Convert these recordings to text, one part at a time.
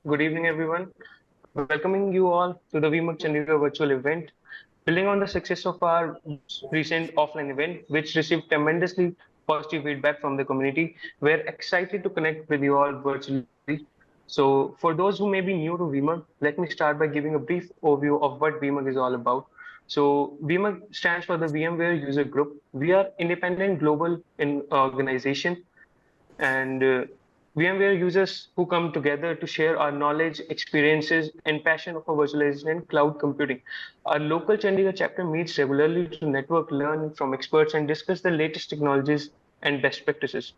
good evening, everyone. Welcoming you all to the VMUG Chandigarh virtual event. Building on the success of our recent offline event, which received tremendously positive feedback from the community, we're excited to connect with you all virtually. So, for those who may be new to VMUG, let me start by giving a brief overview of what VMUG is all about. So, VMUG stands for the VMware User Group. We are independent global organization and VMware users who come together to share our knowledge, experiences, and passion for virtualization and cloud computing. Our local Chandigarh chapter meets regularly to network, learn from experts, and discuss the latest technologies and best practices.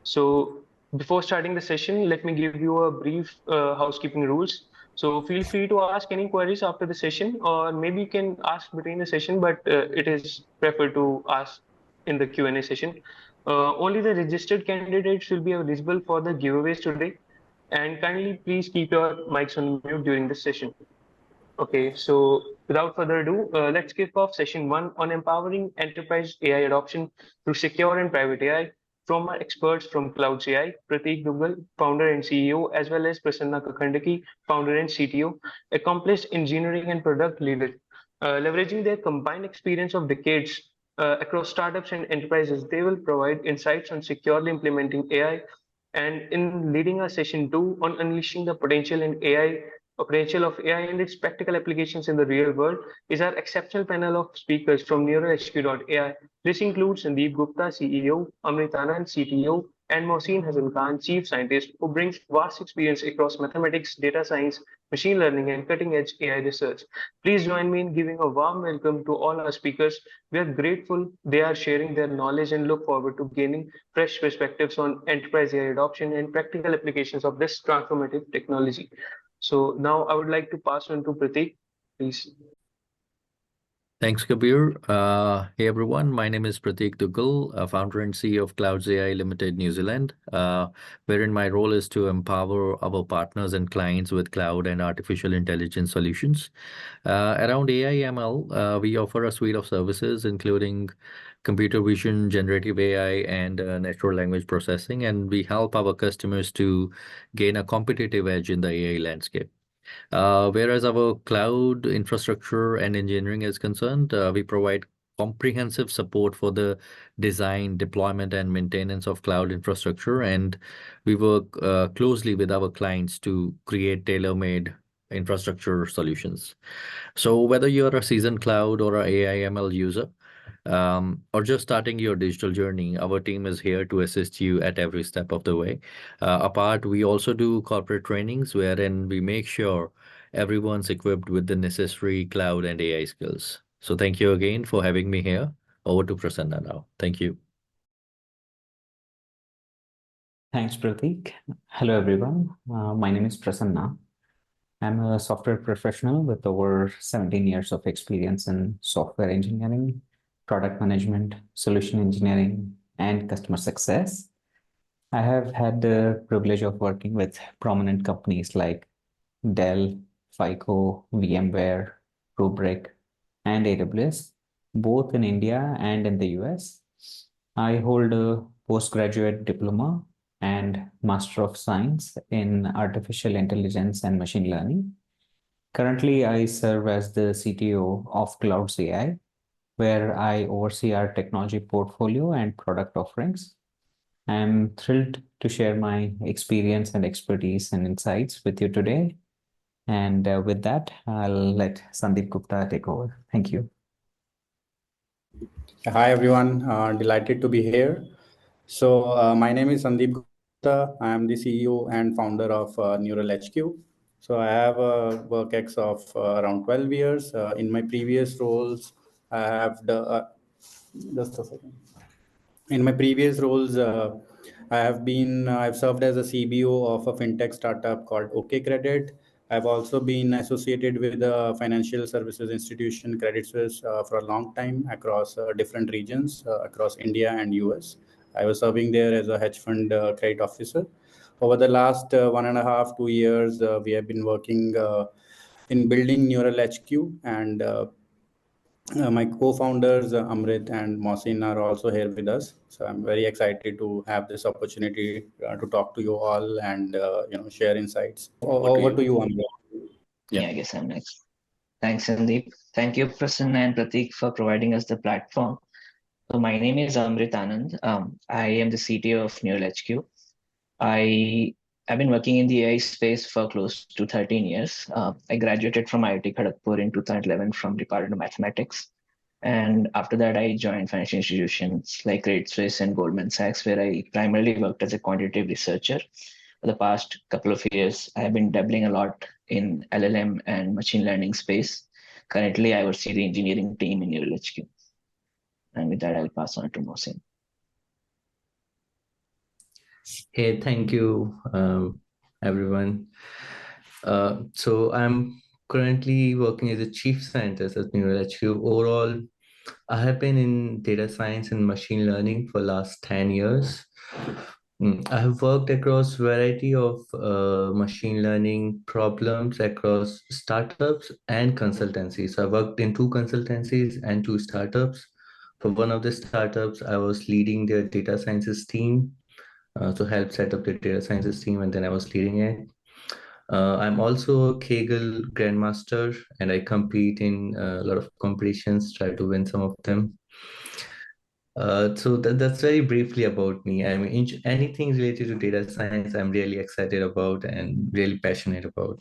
So, before starting the session, let me give you a brief housekeeping rules. So, feel free to ask any queries after the session, or maybe you can ask between the session, but it is preferred to ask in the Q&A session. Only the registered candidates will be eligible for the giveaways today. And kindly please keep your mics on mute during the session. Okay, so without further ado, let's kick off session one on empowering enterprise AI adoption through secure and private AI from our experts from Clouds AI, Prateek Duggal, founder and CEO, as well as Prasanna Kakhandaki, founder and CTO, accomplished engineering and product leader. Leveraging their combined experience of decades across startups and enterprises, they will provide insights on securely implementing AI and in leading our session two on unleashing the potential of AI and its practical applications in the real world is our exceptional panel of speakers from NeuroHQ.ai. This includes Sandeep Gupta, CEO, Amrit Anand, CTO, and Mohsin Hasan Khan, Chief Scientist, who brings vast experience across mathematics, data science, machine learning, and cutting-edge AI research. Please join me in giving a warm welcome to all our speakers. We are grateful they are sharing their knowledge and look forward to gaining fresh perspectives on enterprise AI adoption and practical applications of this transformative technology. So now I would like to pass on to Prateek, please. Thanks, Kabir. Hey, everyone. My name is Prateek Duggal, founder and CEO of Clouds AI Limited, New Zealand, wherein my role is to empower our partners and clients with cloud and artificial intelligence solutions. Around AI ML, we offer a suite of services, including computer vision, generative AI, and natural language processing, and we help our customers to gain a competitive edge in the AI landscape. Whereas our cloud infrastructure and engineering is concerned, we provide comprehensive support for the design, deployment, and maintenance of cloud infrastructure, and we work closely with our clients to create tailor-made infrastructure solutions. So whether you're a seasoned cloud or a AI ML user, or just starting your digital journey, our team is here to assist you at every step of the way. Apart, we also do corporate trainings wherein we make sure everyone's equipped with the necessary cloud and AI skills. So thank you again for having me here. Over to Prasanna now. Thank you. Thanks, Prateek. Hello, everyone. My name is Prasanna. I'm a software professional with over 17 years of experience in software engineering, product management, solution engineering, and customer success. I have had the privilege of working with prominent companies like Dell, FICO, VMware, Rubrik, and AWS, both in India and in the US. I hold a postgraduate diploma and Master of Science in Artificial Intelligence and Machine Learning. Currently, I serve as the CTO of Clouds AI, where I oversee our technology portfolio and product offerings. I'm thrilled to share my experience and expertise and insights with you today. And with that, I'll let Sandeep Gupta take over. Thank you. Hi, everyone. Delighted to be here. So my name is Sandeep Gupta. I am the CEO and founder of Neural HQ. So I have a work ex of around 12 years. In my previous roles, I have just a second. In my previous roles, I've served as a CBO of a fintech startup called OK Credit. I've also been associated with a financial services institution, Credit Suisse, for a long time across different regions across India and US. I was serving there as a hedge fund credit officer. Over the last 1.5, 2 years, we have been working in building Neural HQ, and My co-founders Amrit and Mohsin are also here with us. So I'm very excited to have this opportunity to talk to you all and share insights. Over to you, Amrit. Yeah, I guess I'm next. Thanks, Sandeep. Thank you, Prasanna and Pratik, for providing us the platform. So my name is Amrit Anand. I am the CTO of Neural HQ. I have been working in the AI space for close to 13 years. I graduated from IIT Kharagpur in 2011 from Department of Mathematics. And after that, I joined financial institutions like Credit Suisse and Goldman Sachs, where I primarily worked as a quantitative researcher. For the past couple of years, I have been dabbling a lot in LLM and machine learning space. Currently, I oversee the engineering team in Neural HQ. And with that, I'll pass on to Mohsin. Hey, thank you, everyone. So I'm currently working as a chief scientist at Neural HQ. Overall, I have been in data science and machine learning for last 10 years. I have worked across variety of machine learning problems across startups and consultancies. So I worked in 2 consultancies and 2 startups. For one of the startups, I was leading their data sciences team to help set up the data sciences team, and then I was leading it. I'm also a Kaggle Grandmaster, and I compete in a lot of competitions, try to win some of them. So that's very briefly about me. I mean, anything related to data science, I'm really excited about and really passionate about.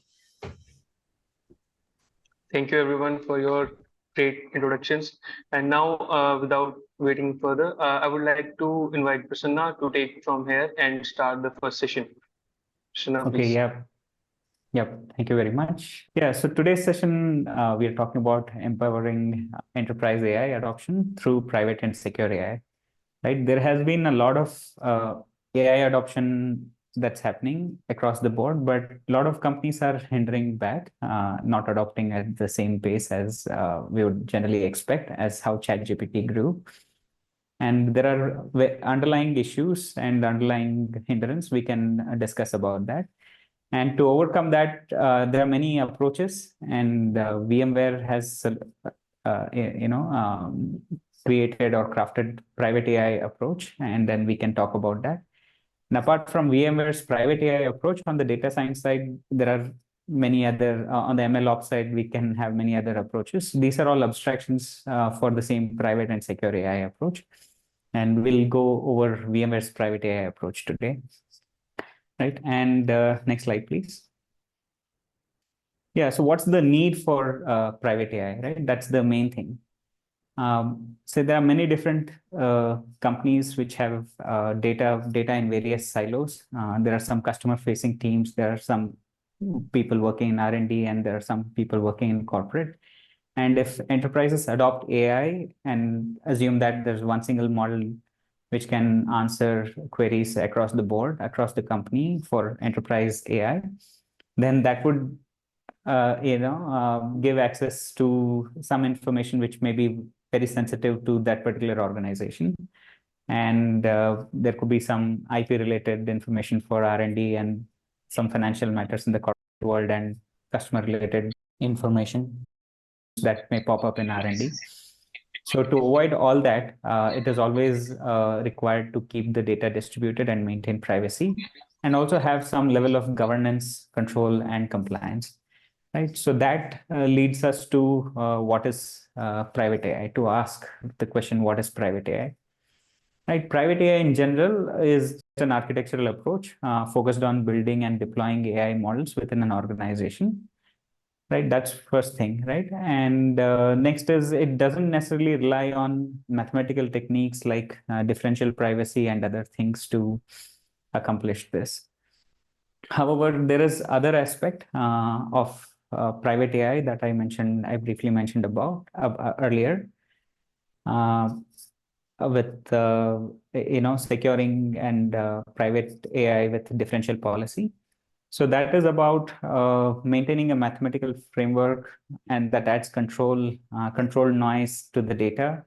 Thank you everyone for your great introductions. And now, without waiting further, I would like to invite Prasanna to take from here and start the first session. Prasanna, Okay, please. yeah. Yep, thank you very much. Yeah, so today's session, we are talking about empowering enterprise AI adoption through private and secure AI. Right, there has been a lot of AI adoption that's happening across the board, but a lot of companies are hindering back, not adopting at the same pace as we would generally expect, as how ChatGPT grew. And there are underlying issues and underlying hindrance. We can discuss about that. And to overcome that, there are many approaches, and VMware has, created or crafted private AI approach, and then we can talk about that. And apart from VMware's private AI approach on the data science side, there are many other, on the MLOps side, we can have many other approaches. These are all abstractions for the same private and secure AI approach. And we'll go over VMware's private AI approach today. Right, and next slide, please. Yeah, so what's the need for private AI, right? That's the main thing. So there are many different companies which have data in various silos. There are some customer-facing teams. There are some people working in R&D, and there are some people working in corporate. And if enterprises adopt AI and assume that there's one single model which can answer queries across the board, across the company for enterprise AI, then that would give access to some information which may be very sensitive to that particular organization. And there could be some IP related information for R&D and some financial matters in the corporate world and customer related information that may pop up in R&D. So to avoid all that, it is always required to keep the data distributed and maintain privacy, and also have some level of governance, control, and compliance. Right. So that leads us to what is private AI, to ask the question, what is private AI? Right. Private AI in general is an architectural approach focused on building and deploying AI models within an organization. Right, that's first thing, right? And next is, it doesn't necessarily rely on mathematical techniques like differential privacy and other things to accomplish this. However, there is other aspect of private AI that I briefly mentioned about earlier, with securing and private AI with differential policy. So that is about maintaining a mathematical framework, and that adds control noise to the data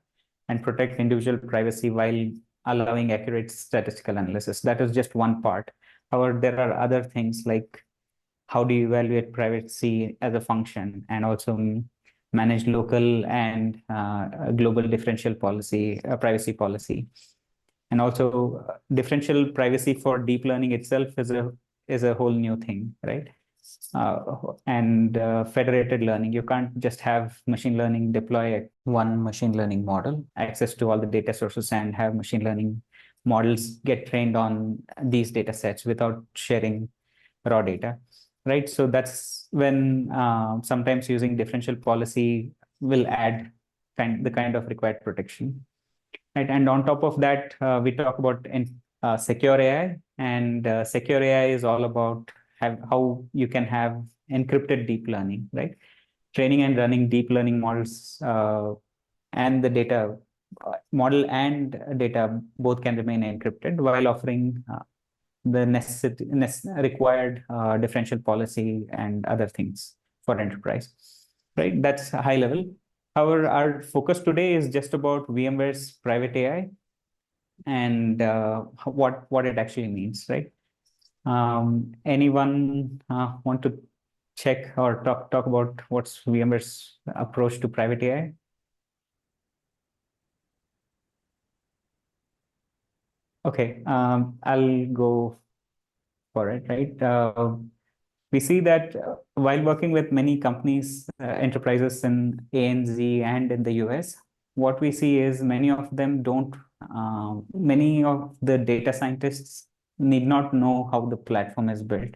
and protect individual privacy while allowing accurate statistical analysis. That is just one part. However, there are other things like how do you evaluate privacy as a function, and also manage local and global differential policy, privacy policy. And also differential privacy for deep learning itself is a whole new thing, right? And federated learning. You can't just have machine learning deploy one machine learning model, access to all the data sources, and have machine learning models get trained on these data sets without sharing raw data, right? So that's when sometimes using differential policy will add the kind of required protection. Right? And on top of that, we talk about secure AI, and secure AI is all about how you can have encrypted deep learning, right? Training and running deep learning models and the data model and data both can remain encrypted while offering the required differential policy and other things for enterprise, right? That's high level. However, our focus today is just about VMware's private AI and what it actually means, right? Anyone want to check or talk about what's VMware's approach to private AI? Okay, I'll go for it, right? We see that while working with many companies, enterprises in ANZ and in the US, what we see is many of them don't, many of the data scientists need not know how the platform is built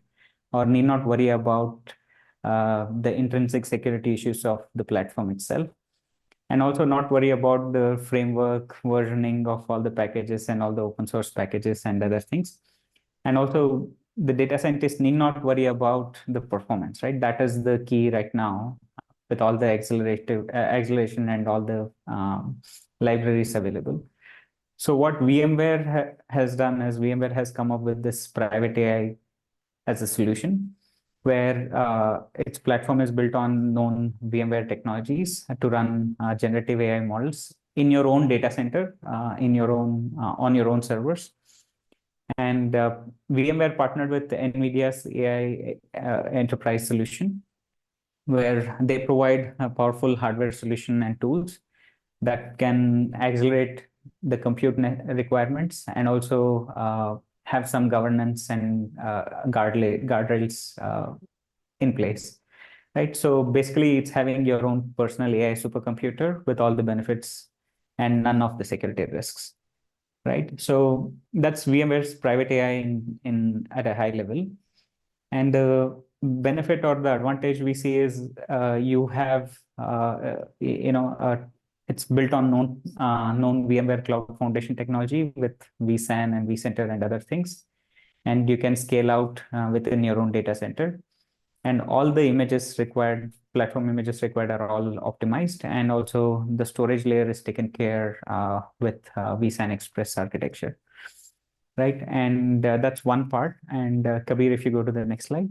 or need not worry about the intrinsic security issues of the platform itself. And also not worry about the framework versioning of all the packages and all the open source packages and other things. And also the data scientists need not worry about the performance, right? That is the key right now with all the acceleration and all the libraries available. So what VMware has done is VMware has come up with this private AI as a solution where its platform is built on known VMware technologies to run generative AI models in your own data center, in your own on your own servers. And VMware partnered with NVIDIA's AI enterprise solution, where they provide a powerful hardware solution and tools that can accelerate the compute requirements and also have some governance and guardrails in place, right? So basically, it's having your own personal AI supercomputer with all the benefits and none of the security risks, right? So that's VMware's private AI in at a high level. And the benefit or the advantage we see is you have, it's built on known VMware Cloud Foundation technology with vSAN and vCenter and other things. And you can scale out within your own data center. And all the images required, platform images required are all optimized. And also the storage layer is taken care with vSAN Express architecture, right? And that's one part. And Kabir, if you go to the next slide.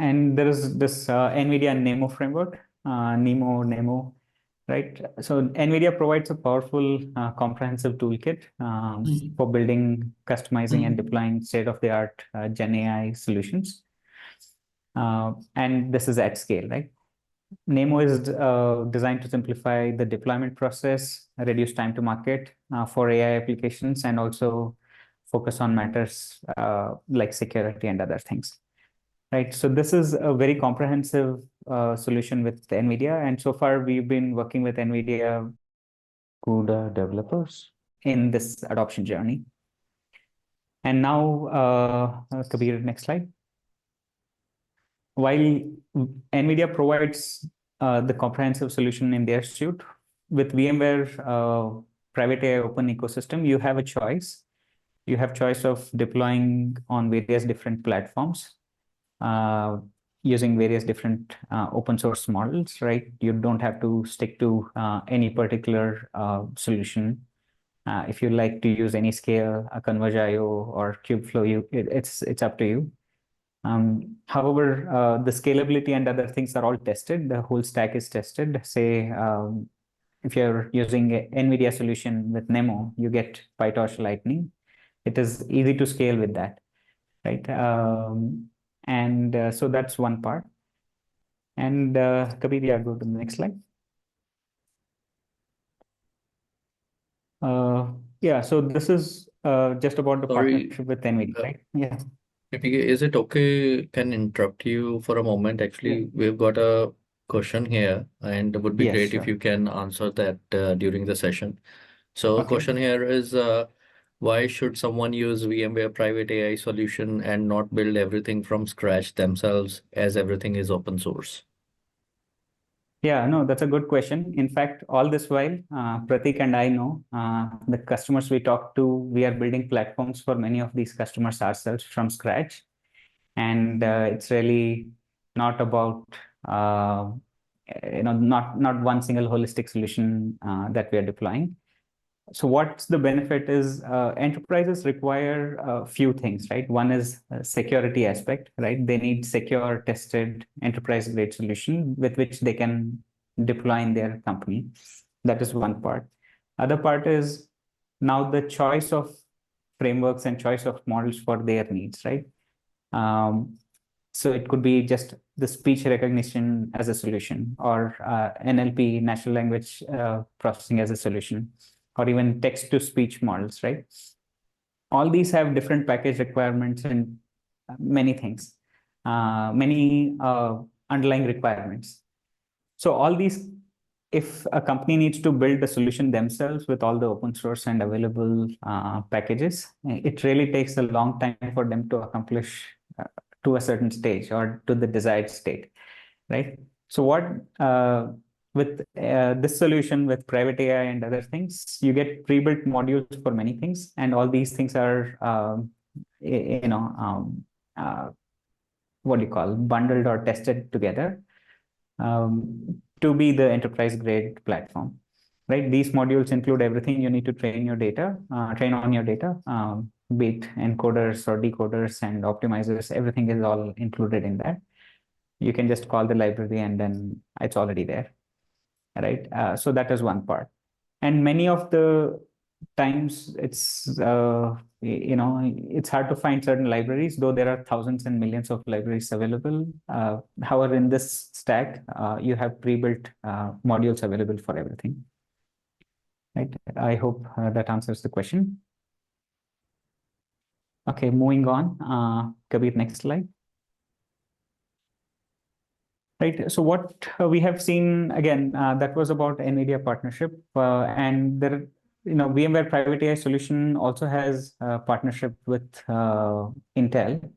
And there is this NVIDIA NEMO framework, NEMO, right? So NVIDIA provides a powerful, comprehensive toolkit for building, customizing, and deploying state-of-the-art Gen AI solutions. And this is at scale, right? NEMO is designed to simplify the deployment process, reduce time to market for AI applications, and also focus on matters like security and other things. Right. So this is a very comprehensive solution with NVIDIA. And so far, we've been working with NVIDIA CUDA developers in this adoption journey. And now, Kabir, next slide. While NVIDIA provides the comprehensive solution in their suite, with VMware private AI open ecosystem, you have a choice. You have choice of deploying on various different platforms. Using various different open source models, right? You don't have to stick to any particular solution. If you like to use any scale, Converge.io or Kubeflow, it's up to you. However, the scalability and other things are all tested. The whole stack is tested. Say, if you're using an NVIDIA solution with NEMO, you get PyTorch Lightning. It is easy to scale with that, right? And so that's one part. And Kabir, yeah, go to the next slide. Yeah, so this is just about the Sorry, partnership with NVIDIA, right? Yeah. Is it okay? Can interrupt you for a moment? Yeah. Actually, we've got a question here, and it would be Yes, great if sure. you can answer that during the session. So, Okay. question here is why should someone use VMware Private AI solution and not build everything from scratch themselves, as everything is open source? Yeah, no, that's a good question. In fact, all this while, Pratik and I know the customers we talk to, we are building platforms for many of these customers ourselves from scratch. And it's really not about, not one single holistic solution that we are deploying. So what's the benefit is enterprises require a few things, right? One is security aspect, right? They need secure, tested, enterprise grade solution with which they can deploy in their company. That is one part. Other part is now the choice of frameworks and choice of models for their needs, right? So it could be just the speech recognition as a solution, or NLP, natural language processing as a solution, or even text to speech models, right? All these have different package requirements and many things, many underlying requirements. So all these, if a company needs to build a solution themselves with all the open source and available packages, it really takes a long time for them to accomplish to a certain stage or to the desired state, right? So what with this solution with private AI and other things, you get pre-built modules for many things, and all these things are what do you call, bundled or tested together to be the enterprise grade platform, right? These modules include everything you need to train your data, train on your data, be it encoders or decoders and optimizers. Everything is all included in that. You can just call the library and then it's already there, right? So that is one part. And many of the times it's it's hard to find certain libraries, though there are thousands and millions of libraries available. However, in this stack, you have pre-built modules available for everything, right? I hope that answers the question. Okay, moving on. Kabir, next slide. Right. So what we have seen again, that was about NVIDIA partnership, and there, VMware Private AI solution also has a partnership with Intel.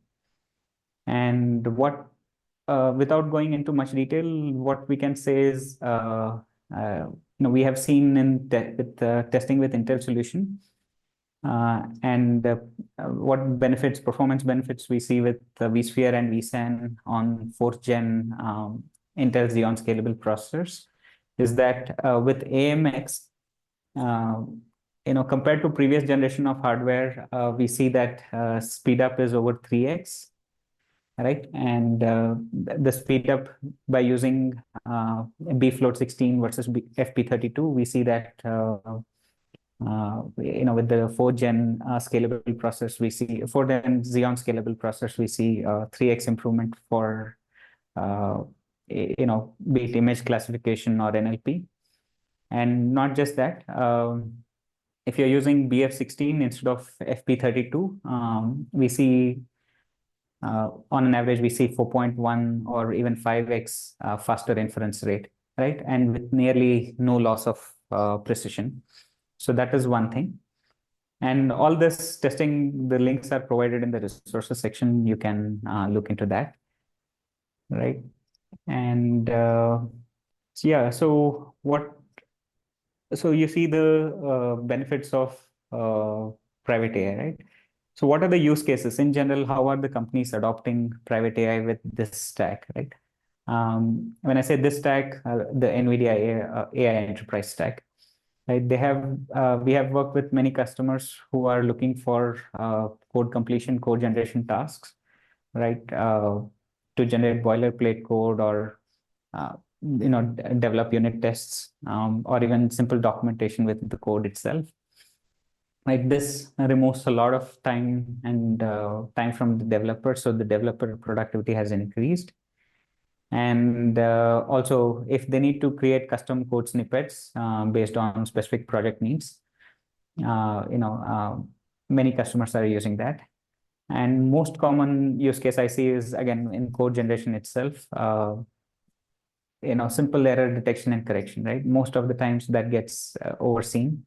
And what, without going into much detail, what we can say is, we have seen in with testing with Intel solution, and what benefits, performance benefits we see with vSphere and vSAN on 4th gen Intel Xeon scalable processors is that with AMX, compared to previous generation of hardware, we see that speed up is over 3x, right? And the speed up by using bfloat 16 versus FP32, we see that with the 4th gen scalable process, we see 4th gen Xeon scalable process, we see 3x improvement for be it image classification or NLP. And not just that, if you're using BF16 instead of FP32, we see on an average, we see 4.1 or even 5x faster inference rate, right? And with nearly no loss of precision. So that is one thing. And all this testing, the links are provided in the resources section. You can look into that, right? And so yeah, so you see the benefits of private AI, right? So what are the use cases in general? How are the companies adopting private AI with this stack, right? When I say this stack, the NVIDIA AI enterprise stack, right? We have worked with many customers who are looking for code completion, code generation tasks, right? To generate boilerplate code or develop unit tests, or even simple documentation with the code itself. Like this removes a lot of time and time from the developer, so the developer productivity has increased. And also, if they need to create custom code snippets based on specific project needs, many customers are using that. And most common use case I see is, again, in code generation itself, simple error detection and correction, right? Most of the times that gets overseen,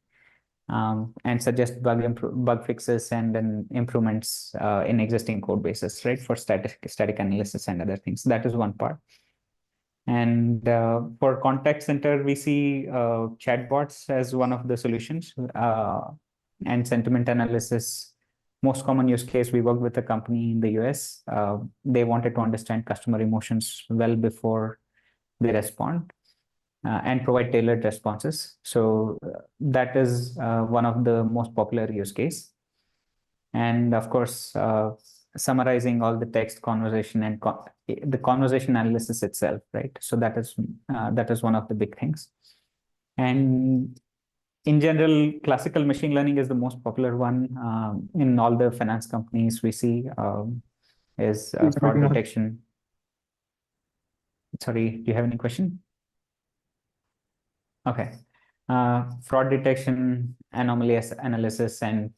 and suggest bug fixes and then improvements in existing code bases, right? For static analysis and other things. That is one part. And for contact center, we see chatbots as one of the solutions, and sentiment analysis. Most common use case, we work with a company in the US. They wanted to understand customer emotions well before they respond, and provide tailored responses. So that is one of the most popular use case. And of course, summarizing all the text conversation and the conversation analysis itself, right? So that is one of the big things. And in general, classical machine learning is the most popular one in all the finance companies we see, is fraud detection. Sorry, do you have any question? Okay. Fraud detection, anomaly analysis, and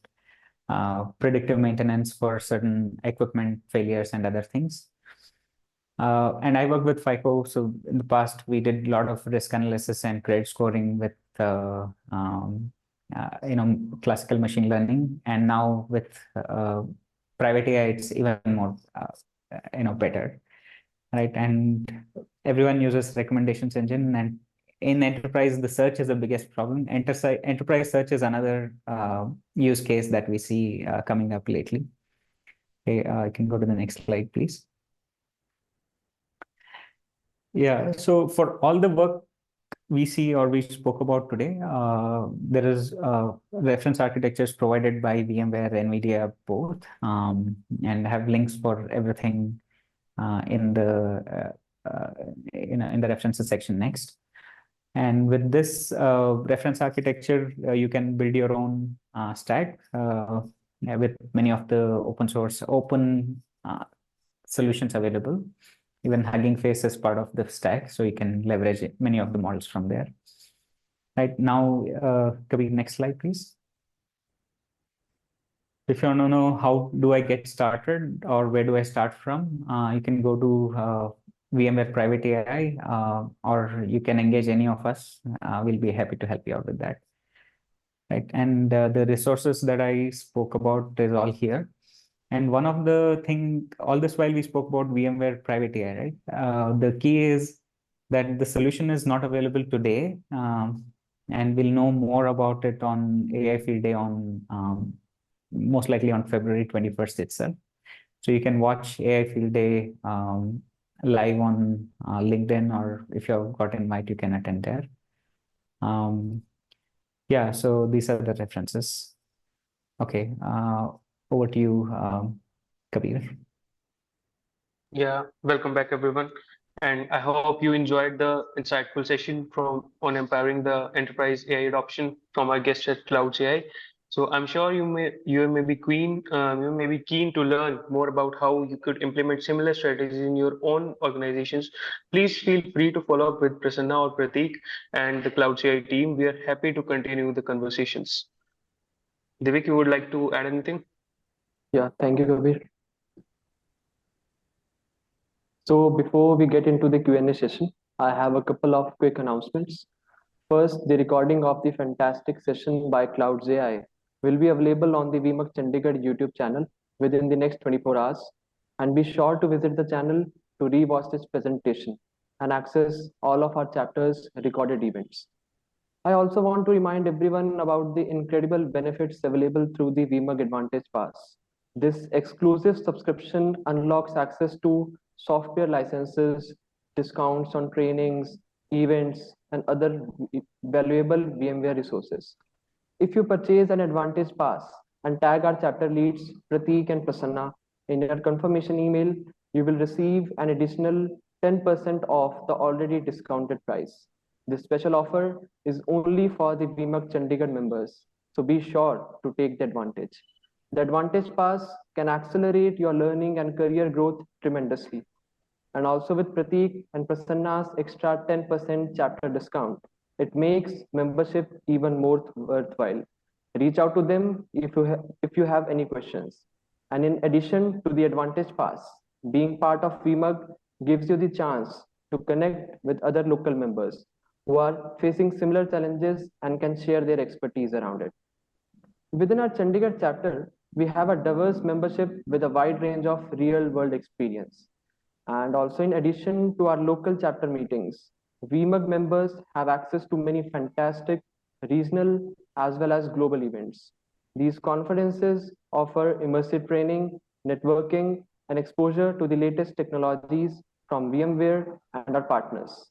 predictive maintenance for certain equipment failures and other things. And I work with FICO. So in the past, we did a lot of risk analysis and credit scoring with classical machine learning. And now with private AI, it's even more better, right? And everyone uses recommendations engine, and in enterprise, the search is the biggest problem. Enterprise search is another use case that we see coming up lately. Okay, I can go to the next slide, please. Yeah, so for all the work we see or we spoke about today, there is reference architectures provided by VMware, NVIDIA, both, and have links for everything in the references section next. And with this reference architecture, you can build your own stack with many of the open source solutions available. Even Hugging Face is part of the stack, so you can leverage many of the models from there. Right now, Kabir, next slide, please. If you want to know how do I get started or where do I start from, you can go to VMware Private AI, or you can engage any of us. We'll be happy to help you out with that. Right, and the resources that I spoke about is all here. And one of the thing, all this while we spoke about VMware Private AI, right? The key is that the solution is not available today, and we'll know more about it on AI Field Day on most likely on February 21st itself. So you can watch AI Field Day live on LinkedIn, or if you've got invite, you can attend there. Yeah, so these are the references. Okay, over to you, Kabir. Yeah, welcome back everyone. And I hope you enjoyed the insightful session on empowering the enterprise AI adoption from our guest at Clouds AI. So I'm sure you may be keen to learn more about how you could implement similar strategies in your own organizations. Please feel free to follow up with Prasanna or Pratik and the Clouds AI team. We are happy to continue the conversations. Divik, you would like to add anything? Yeah, thank you, Kabir. So before we get into the Q&A session, I have a couple of quick announcements. First, the recording of the fantastic session by Clouds AI will be available on the VMUG Chandigarh YouTube channel within the next 24 hours. And be sure to visit the channel to rewatch this presentation and access all of our chapters' recorded events. I also want to remind everyone about the incredible benefits available through the VMUG Advantage Pass. This exclusive subscription unlocks access to software licenses, discounts on trainings, events, and other valuable VMware resources. If you purchase an Advantage Pass and tag our chapter leads, Pratik and Prasanna, in your confirmation email, you will receive an additional 10% off the already discounted price. This special offer is only for the VMUG Chandigarh members, so be sure to take the advantage. The Advantage Pass can accelerate your learning and career growth tremendously. And also with Prateek and Prasanna's extra 10% chapter discount, it makes membership even more worthwhile. Reach out to them if you have any questions. And in addition to the Advantage Pass, being part of VMUG gives you the chance to connect with other local members who are facing similar challenges and can share their expertise around it. Within our Chandigarh chapter, we have a diverse membership with a wide range of real world experience. And also, in addition to our local chapter meetings, VMUG members have access to many fantastic regional as well as global events. These conferences offer immersive training, networking, and exposure to the latest technologies from VMware and our partners.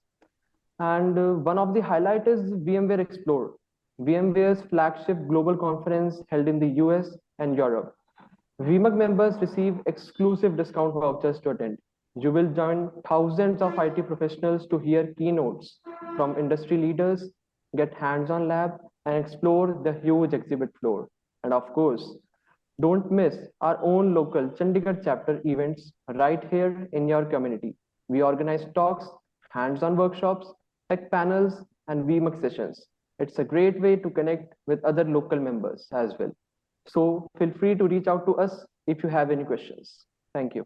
And one of the highlight is VMware Explore, VMware's flagship global conference held in the US and Europe. VMUG members receive exclusive discount vouchers to attend. You will join thousands of IT professionals to hear keynotes from industry leaders, get hands-on lab, and explore the huge exhibit floor. And of course, don't miss our own local Chandigarh chapter events right here in your community. We organize talks, hands-on workshops, tech panels, and VMUG sessions. It's a great way to connect with other local members as well. So feel free to reach out to us if you have any questions. Thank you.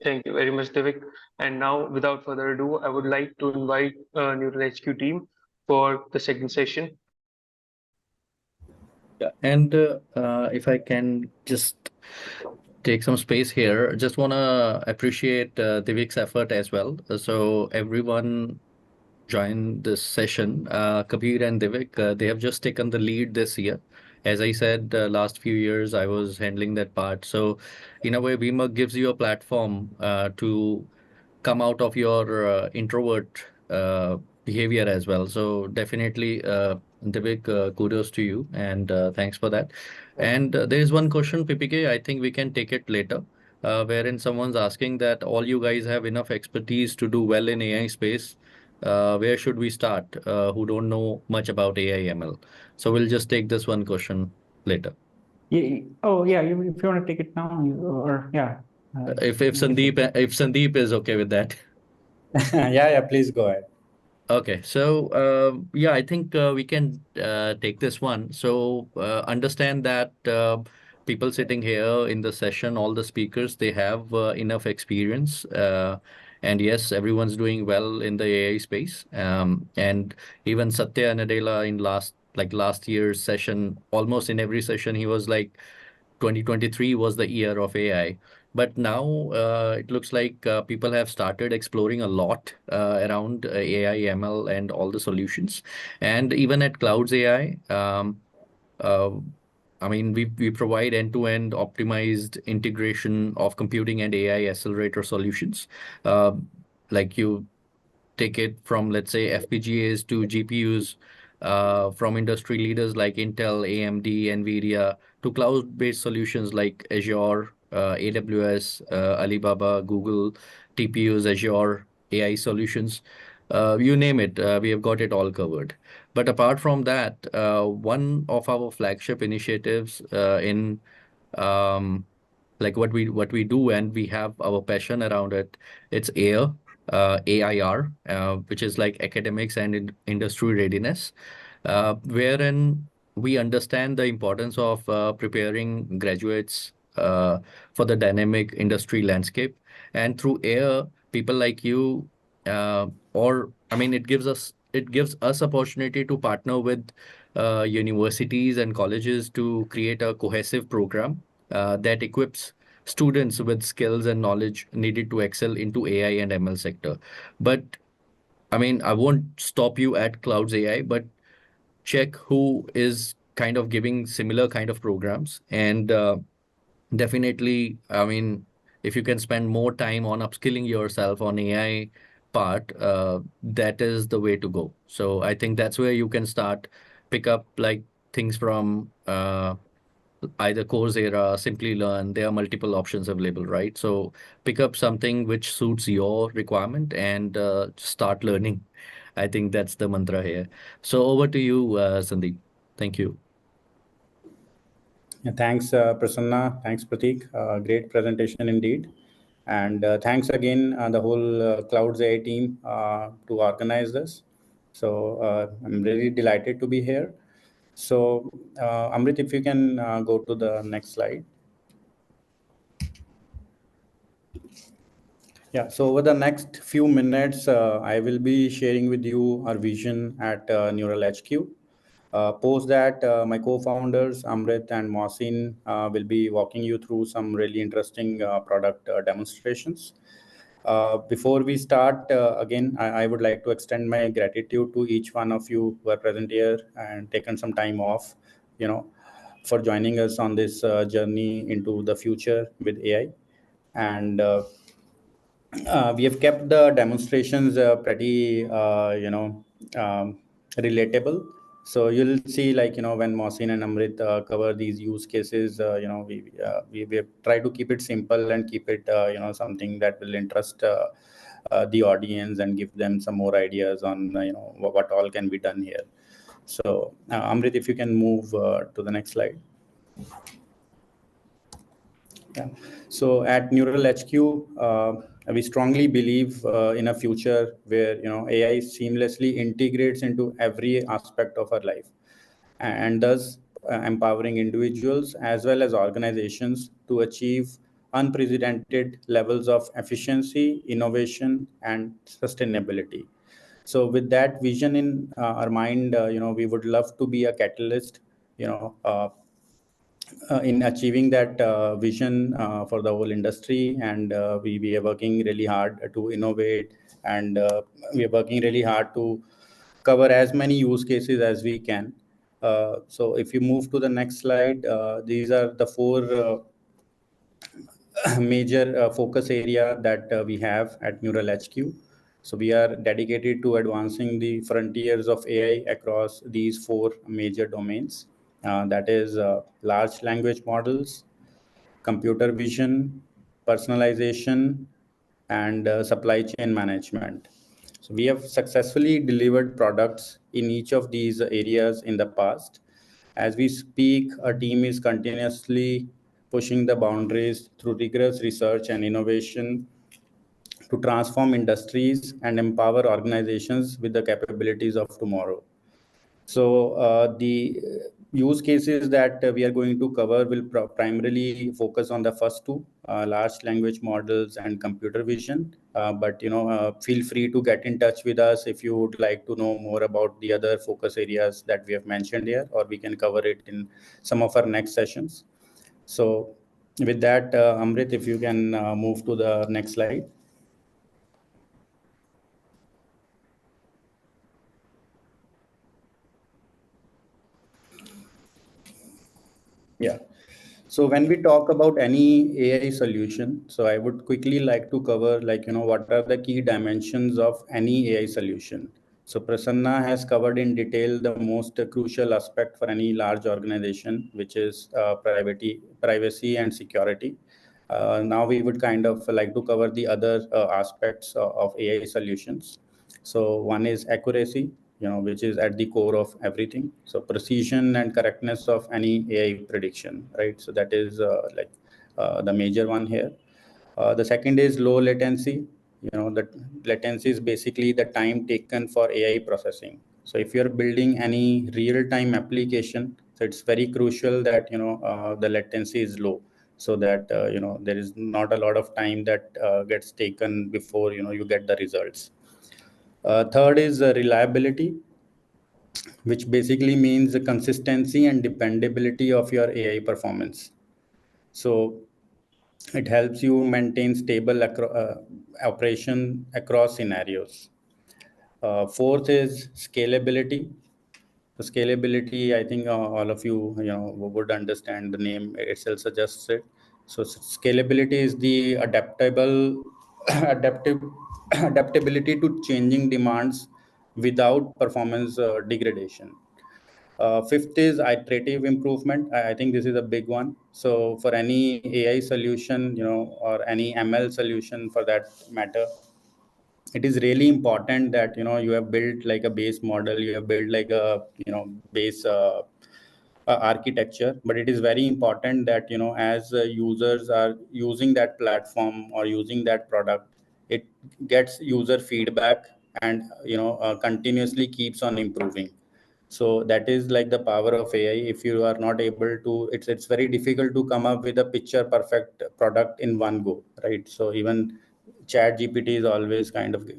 Thank you very much, Devik. And now, without further ado, I would like to invite Neural HQ team for the second session. Yeah, and if I can just take some space here, just want to appreciate Divik's effort as well. So everyone joined this session. Kabir and Divik, they have just taken the lead this year. As I said, last few years I was handling that part. So in a way, VMUG gives you a platform to come out of your introvert behavior as well. So definitely, Divik, kudos to you and thanks for that. And there is one question, PPK, I think we can take it later, wherein someone's asking that all you guys have enough expertise to do well in AI space. Where should we start? Who don't know much about AI ML. So we'll just take this one question later. Yeah. Oh, yeah. If you want to take it now, or yeah. If Sandeep is okay with that. Yeah, please go ahead. Okay, so yeah, I think we can take this one. So understand that people sitting here in the session, all the speakers, they have enough experience. And yes, everyone's doing well in the AI space. And even Satya Nadella in last year's session, almost in every session, he was like, 2023 was the year of AI. But now it looks like people have started exploring a lot around AI, ML, and all the solutions. And even at Clouds AI, uh, I mean, we provide end-to-end optimized integration of computing and AI accelerator solutions. Uh, like you take it from, let's say, FPGAs to GPUs, from industry leaders like Intel, AMD, NVIDIA, to cloud-based solutions like Azure, AWS, Alibaba, Google, TPUs, Azure, AI solutions. You name it, we have got it all covered. But apart from that, one of our flagship initiatives in like what we do, and we have our passion around it, it's AIR, which is like academics and industry readiness, wherein we understand the importance of preparing graduates for the dynamic industry landscape. And through AIR, people like you, or I mean, it gives us opportunity to partner with universities and colleges to create a cohesive program that equips students with skills and knowledge needed to excel into AI and ML sector. But I mean, I won't stop you at Clouds AI, but check who is kind of giving similar kind of programs. And definitely, I mean, if you can spend more time on upskilling yourself on AI part, that is the way to go. So I think that's where you can start, pick up like things from either Coursera, Simply Learn. There are multiple options available, right? So pick up something which suits your requirement and start learning. I think that's the mantra here. So over to you, Sandeep. Thank you. Yeah, thanks, Prasanna. Thanks, Prateek. Great presentation indeed. And thanks again, the whole Clouds AI team to organize this. So I'm really delighted to be here. So Amrit, if you can go to the next slide. Yeah, so over the next few minutes, I will be sharing with you our vision at Neural HQ. Post that, my co-founders Amrit and Mohsin will be walking you through some really interesting product demonstrations. Before we start, again, I would like to extend my gratitude to each one of you who are present here and taken some time off, you know, for joining us on this journey into the future with AI. And we have kept the demonstrations pretty, relatable. So you'll see, like, when Mohsin and Amrit cover these use cases, we have tried to keep it simple and keep it, something that will interest the audience and give them some more ideas on, what all can be done here. So, Amrit, if you can move to the next slide. Yeah. So at Neural HQ, we strongly believe in a future where AI seamlessly integrates into every aspect of our life, and thus empowering individuals as well as organizations to achieve unprecedented levels of efficiency, innovation, and sustainability. So with that vision in our mind, we would love to be a catalyst, you know, uh, in achieving that vision for the whole industry. And we are working really hard to innovate, and we are working really hard to cover as many use cases as we can. So if you move to the next slide, these are the four major focus area that we have at Neural HQ. So we are dedicated to advancing the frontiers of AI across these four major domains. That is large language models, computer vision, personalization, and supply chain management. So we have successfully delivered products in each of these areas in the past. As we speak, our team is continuously pushing the boundaries through rigorous research and innovation to transform industries and empower organizations with the capabilities of tomorrow. So the use cases that we are going to cover will primarily focus on the first two, large language models and computer vision. But feel free to get in touch with us if you would like to know more about the other focus areas that we have mentioned here, or we can cover it in some of our next sessions. So with that, Amrit, if you can move to the next slide. Yeah. So when we talk about any AI solution, so I would quickly like to cover, like, what are the key dimensions of any AI solution. So Prasanna has covered in detail the most crucial aspect for any large organization, which is privacy and security. Now we would kind of like to cover the other aspects of AI solutions. So one is accuracy, which is at the core of everything. So precision and correctness of any AI prediction, right? So that is the major one here. The second is low latency. The latency is basically the time taken for AI processing. So if you're building any real-time application, so it's very crucial that the latency is low, so that there is not a lot of time that gets taken before you get the results. Third is reliability, which basically means the consistency and dependability of your AI performance. So it helps you maintain stable operation across scenarios. Fourth is scalability. The scalability, I think all of you, would understand, the name itself suggests it. So scalability is the adaptive, adaptability to changing demands without performance degradation. Fifth is iterative improvement. I think this is a big one. So for any AI solution, or any ML solution for that matter, it is really important that you have built like a base model, you have built like a base architecture, but it is very important that, as users are using that platform or using that product, it gets user feedback and continuously keeps on improving. So that is like the power of AI. If you are not able to, it's very difficult to come up with a picture perfect product in one go, right? So even chat gpt is always kind of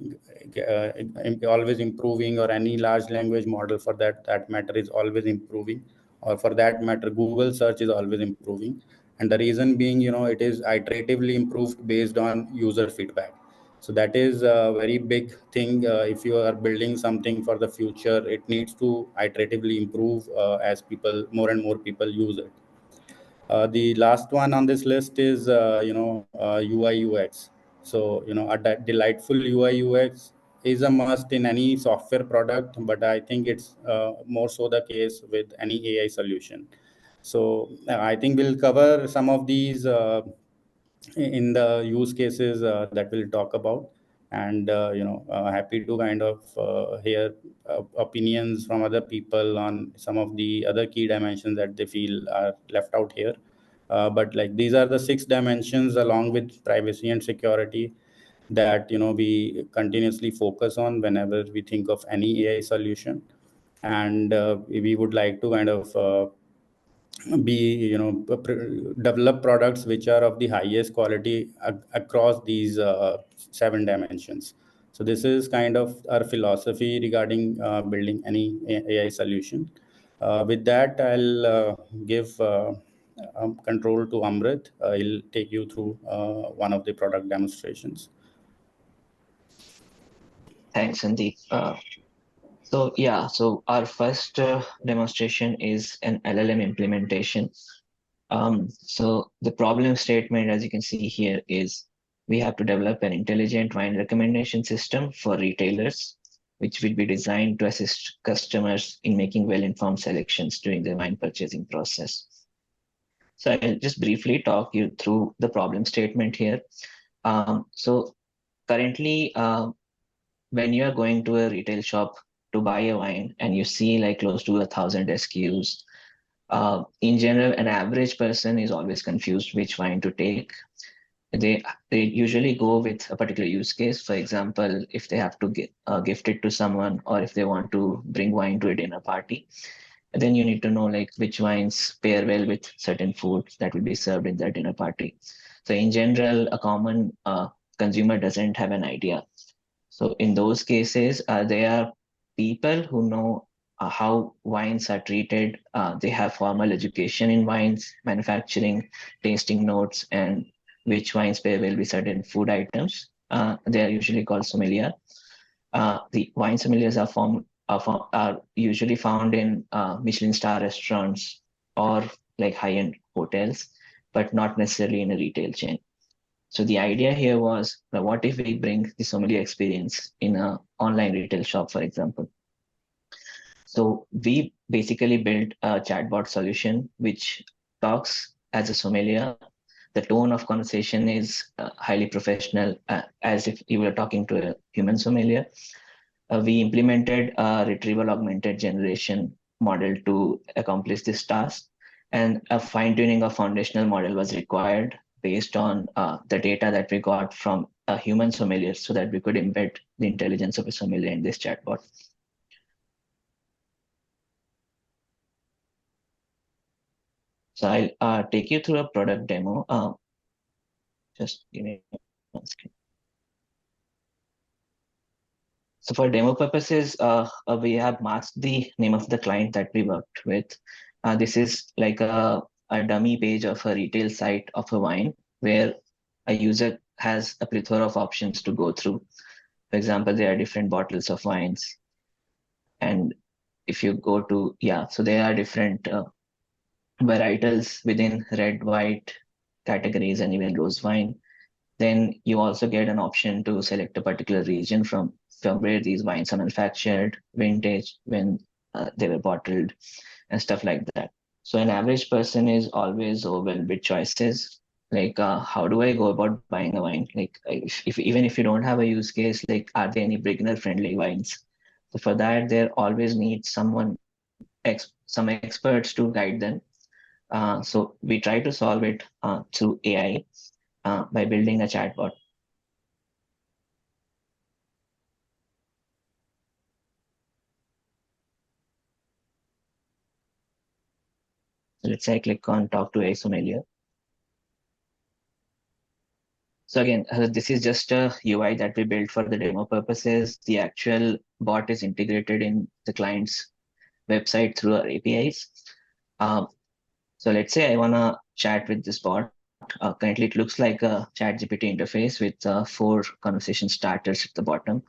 always improving, or any large language model for that matter is always improving, or for that matter google search is always improving. And the reason being, it is iteratively improved based on user feedback. So that is a very big thing. If you are building something for the future, it needs to iteratively improve as people, more and more people use it. The last one on this list is UI UX. So a delightful UI UX is a must in any software product, but I think it's more so the case with any AI solution. So I think we'll cover some of these in the use cases that we'll talk about. And happy to kind of hear opinions from other people on some of the other key dimensions that they feel are left out here. But like, these are the 6 dimensions along with privacy and security that we continuously focus on whenever we think of any AI solution. And we would like to kind of be develop products which are of the highest quality across these 7 dimensions. So this is kind of our philosophy regarding building any AI solution. With that, I'll give control to Amrit. He'll take you through one of the product demonstrations. Thanks, Sandeep. So our first demonstration is an LLM implementation. So the problem statement, as you can see here, is we have to develop an intelligent wine recommendation system for retailers, which will be designed to assist customers in making well-informed selections during the wine purchasing process. So I'll just briefly talk you through the problem statement here. So currently, when you are going to a retail shop to buy a wine and you see like close to 1,000 SKUs, in general, an average person is always confused which wine to take. They usually go with a particular use case. For example, if they have to gift it to someone, or if they want to bring wine to a dinner party, then you need to know like which wines pair well with certain foods that will be served in that dinner party. So in general, a common consumer doesn't have an idea. So in those cases, there are people who know how wines are treated. They have formal education in wines, manufacturing, tasting notes, and which wines pair well with certain food items. They are usually called sommelier. The wine sommeliers are usually found in Michelin star restaurants or like high-end hotels, but not necessarily in a retail chain. So the idea here was, what if we bring the sommelier experience in an online retail shop, for example? So we basically built a chatbot solution which talks as a sommelier. The tone of conversation is highly professional, as if you were talking to a human sommelier. We implemented a retrieval augmented generation model to accomplish this task, and a fine-tuning of foundational model was required based on the data that we got from a human sommelier, so that we could embed the intelligence of a sommelier in this chatbot. So I'll take you through a product demo. Just give me one second. So for demo purposes, we have masked the name of the client that we worked with. This is like a dummy page of a retail site of a wine, where a user has a plethora of options to go through. For example, there are different bottles of wines. And if you go to, so there are different varietals within red, white categories, and even rose wine. Then you also get an option to select a particular region from where these wines are manufactured, vintage, when they were bottled, and stuff like that. So an average person is always overwhelmed with choices. Like, how do I go about buying a wine? Like, even if you don't have a use case, like, are there any beginner-friendly wines? So for that, there always needs someone some experts to guide them. So we try to solve it through AI by building a chatbot. So let's say I click on Talk to AI Sommelier. So again, this is just a UI that we built for the demo purposes. The actual bot is integrated in the client's website through our APIs. So let's say I want to chat with this bot. Currently, it looks like a ChatGPT interface with 4 conversation starters at the bottom,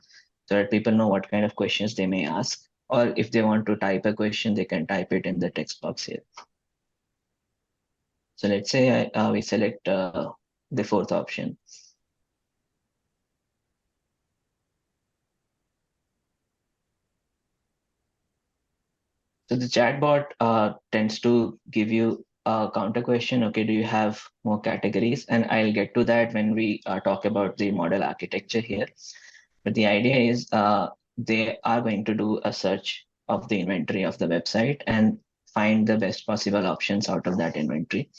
so that people know what kind of questions they may ask. Or if they want to type a question, they can type it in the text box here. So let's say we select the 4th option. So the chatbot tends to give you a counter question. Okay, do you have more categories? And I'll get to that when we talk about the model architecture here. But the idea is they are going to do a search of the inventory of the website and find the best possible options out of that inventory.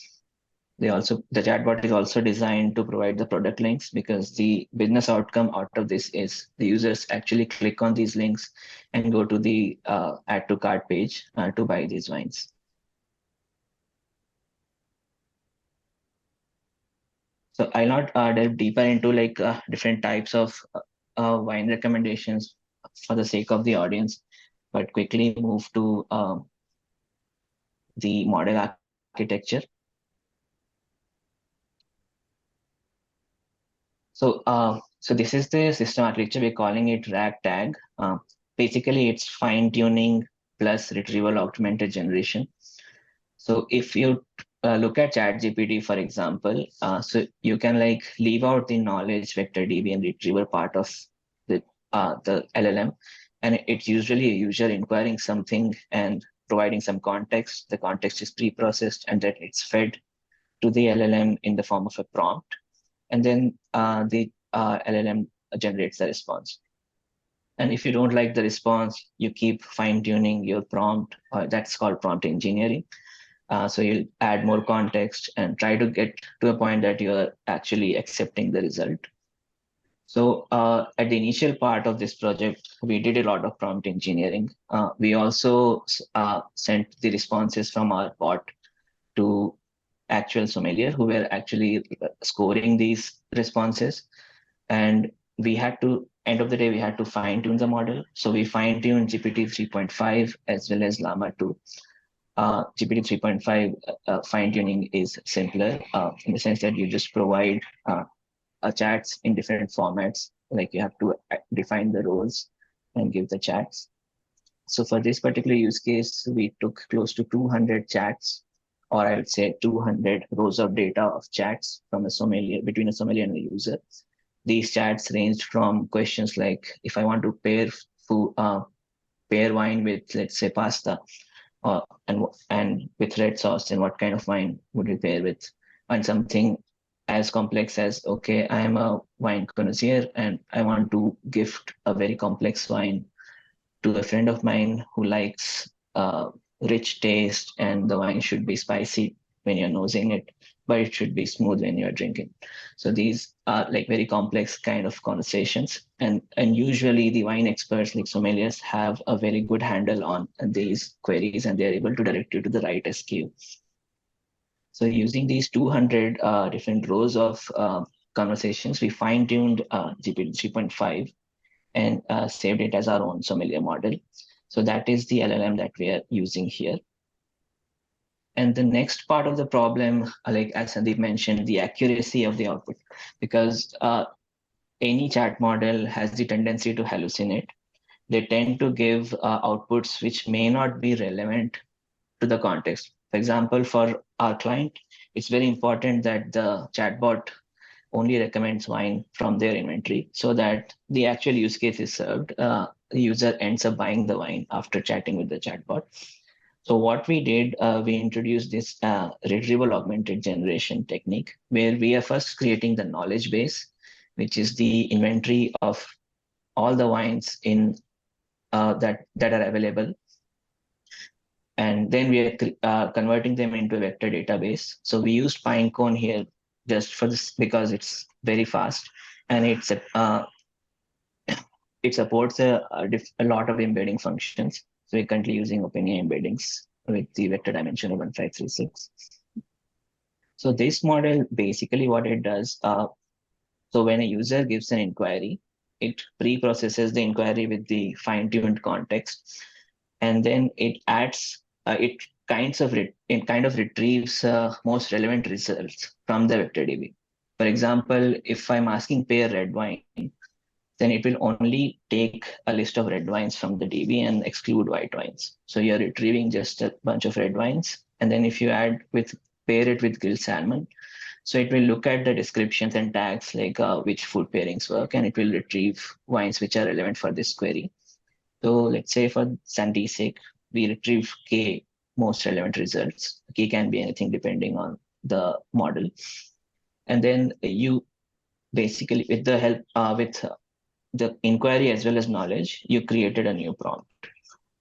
The chatbot is also designed to provide the product links, because the business outcome out of this is the users actually click on these links and go to the add to cart page to buy these wines. So I'll not delve deeper into like different types of wine recommendations for the sake of the audience, but quickly move to the model architecture. So, so this is the system architecture. We're calling it RAG-tag. Basically, it's fine-tuning plus retrieval augmented generation. So if you look at ChatGPT, for example, so you can like leave out the knowledge vector DB and retrieval part of the LLM, and it's usually a user inquiring something and providing some context. The context is pre-processed, and then it's fed to the LLM in the form of a prompt, and then the LLM generates the response. And if you don't like the response, you keep fine-tuning your prompt. That's called prompt engineering. So you'll add more context and try to get to a point that you're actually accepting the result. So at the initial part of this project, we did a lot of prompt engineering. We also sent the responses from our bot to actual sommelier who were actually scoring these responses. And we had to, end of the day, we had to fine tune the model. So we fine tuned GPT 3.5 as well as Llama 2. GPT 3.5 fine tuning is simpler in the sense that you just provide chats in different formats. Like you have to define the roles and give the chats. So for this particular use case, we took close to 200 chats, or I would say 200 rows of data of chats from a sommelier, between a sommelier and a user. These chats ranged from questions like, if I want to pair wine with, let's say, pasta, and with red sauce, then what kind of wine would we pair with? And something as complex as, okay, I am a wine connoisseur and I want to gift a very complex wine to a friend of mine who likes rich taste, and the wine should be spicy when you're nosing it, but it should be smooth when you're drinking. So these are like very complex kind of conversations. And usually the wine experts like sommeliers have a very good handle on these queries, and they're able to direct you to the right SKU. So using these 200 different rows of conversations, we fine-tuned GPT 3.5 and saved it as our own sommelier model. So that is the LLM that we are using here. And the next part of the problem, like as Sandeep mentioned, the accuracy of the output, because any chat model has the tendency to hallucinate. They tend to give outputs which may not be relevant to the context. For example, for our client, it's very important that the chatbot only recommends wine from their inventory so that the actual use case is served. The user ends up buying the wine after chatting with the chatbot. So what we did, we introduced this retrieval augmented generation technique, where we are first creating the knowledge base, which is the inventory of all the wines in that are available. and then we are converting them into a vector database. So we used Pinecone here just for this because it's very fast, and it supports a lot of embedding functions. So we're currently using OpenAI embeddings with the vector dimension of 1536. So this model, basically what it does, so when a user gives an inquiry, it pre-processes the inquiry with the fine-tuned context, and then it adds, it kind of retrieves most relevant results from the vector DB. For example, if I'm asking pair red wine, then it will only take a list of red wines from the DB and exclude white wines. So you're retrieving just a bunch of red wines. And then if you pair it with grilled salmon, so it will look at the descriptions and tags like which food pairings work, and it will retrieve wines which are relevant for this query. So let's say for Sandy's sake, we retrieve K most relevant results. K can be anything depending on the model. And then you basically, with the help, with the inquiry as well as knowledge, you created a new prompt.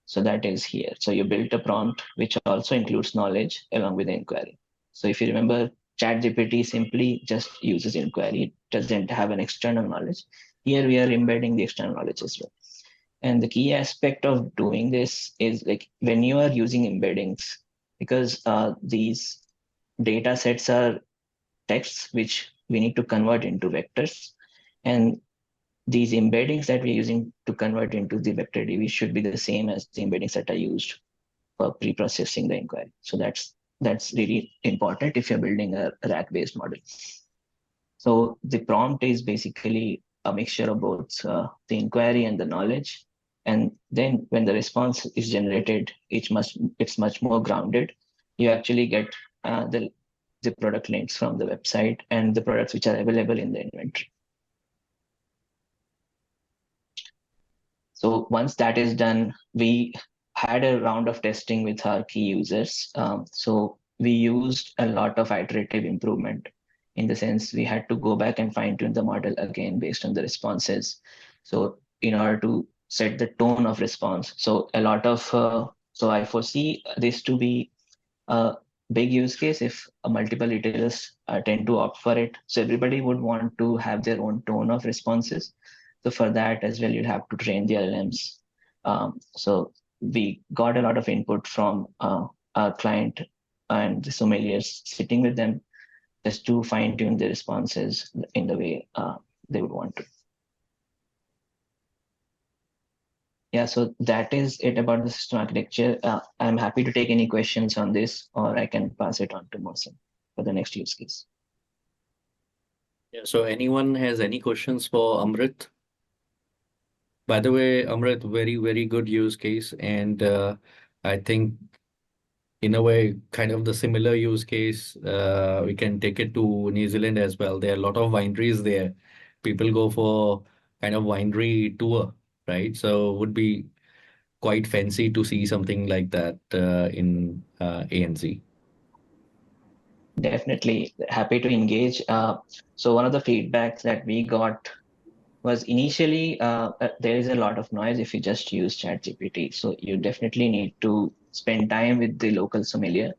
So that is here. So you built a prompt which also includes knowledge along with the inquiry. So if you remember, ChatGPT simply just uses inquiry. It doesn't have an external knowledge. Here we are embedding the external knowledge as well. And the key aspect of doing this is like when you are using embeddings, because these data sets are texts which we need to convert into vectors. And these embeddings that we're using to convert into the vector DB should be the same as the embeddings that are used for pre-processing the inquiry. So that's really important if you're building a RAG-based model. So the prompt is basically a mixture of both the inquiry and the knowledge. And then when the response is generated, it's much more grounded. You actually get the product links from the website and the products which are available in the inventory. So once that is done, we had a round of testing with our key users. So we used a lot of iterative improvement, in the sense we had to go back and fine tune the model again based on the responses. So in order to set the tone of response. So a lot of, so I foresee this to be a big use case if multiple retailers tend to opt for it. So everybody would want to have their own tone of responses. So for that as well, you'd have to train the LLMs. So we got a lot of input from our client and the sommeliers, sitting with them just to fine tune the responses in the way they would want to. Yeah, so that is it about the system architecture. I'm happy to take any questions on this, or I can pass it on to Mohsen for the next use case. Yeah, so anyone has any questions for Amrit? By the way, Amrit, very, very good use case. And I think in a way, kind of the similar use case, we can take it to New Zealand as well. There are a lot of wineries there. People go for kind of winery tour, right? So would be quite fancy to see something like that in ANZ. Definitely happy to engage. So one of the feedbacks that we got was initially there is a lot of noise if you just use ChatGPT. So you definitely need to spend time with the local sommelier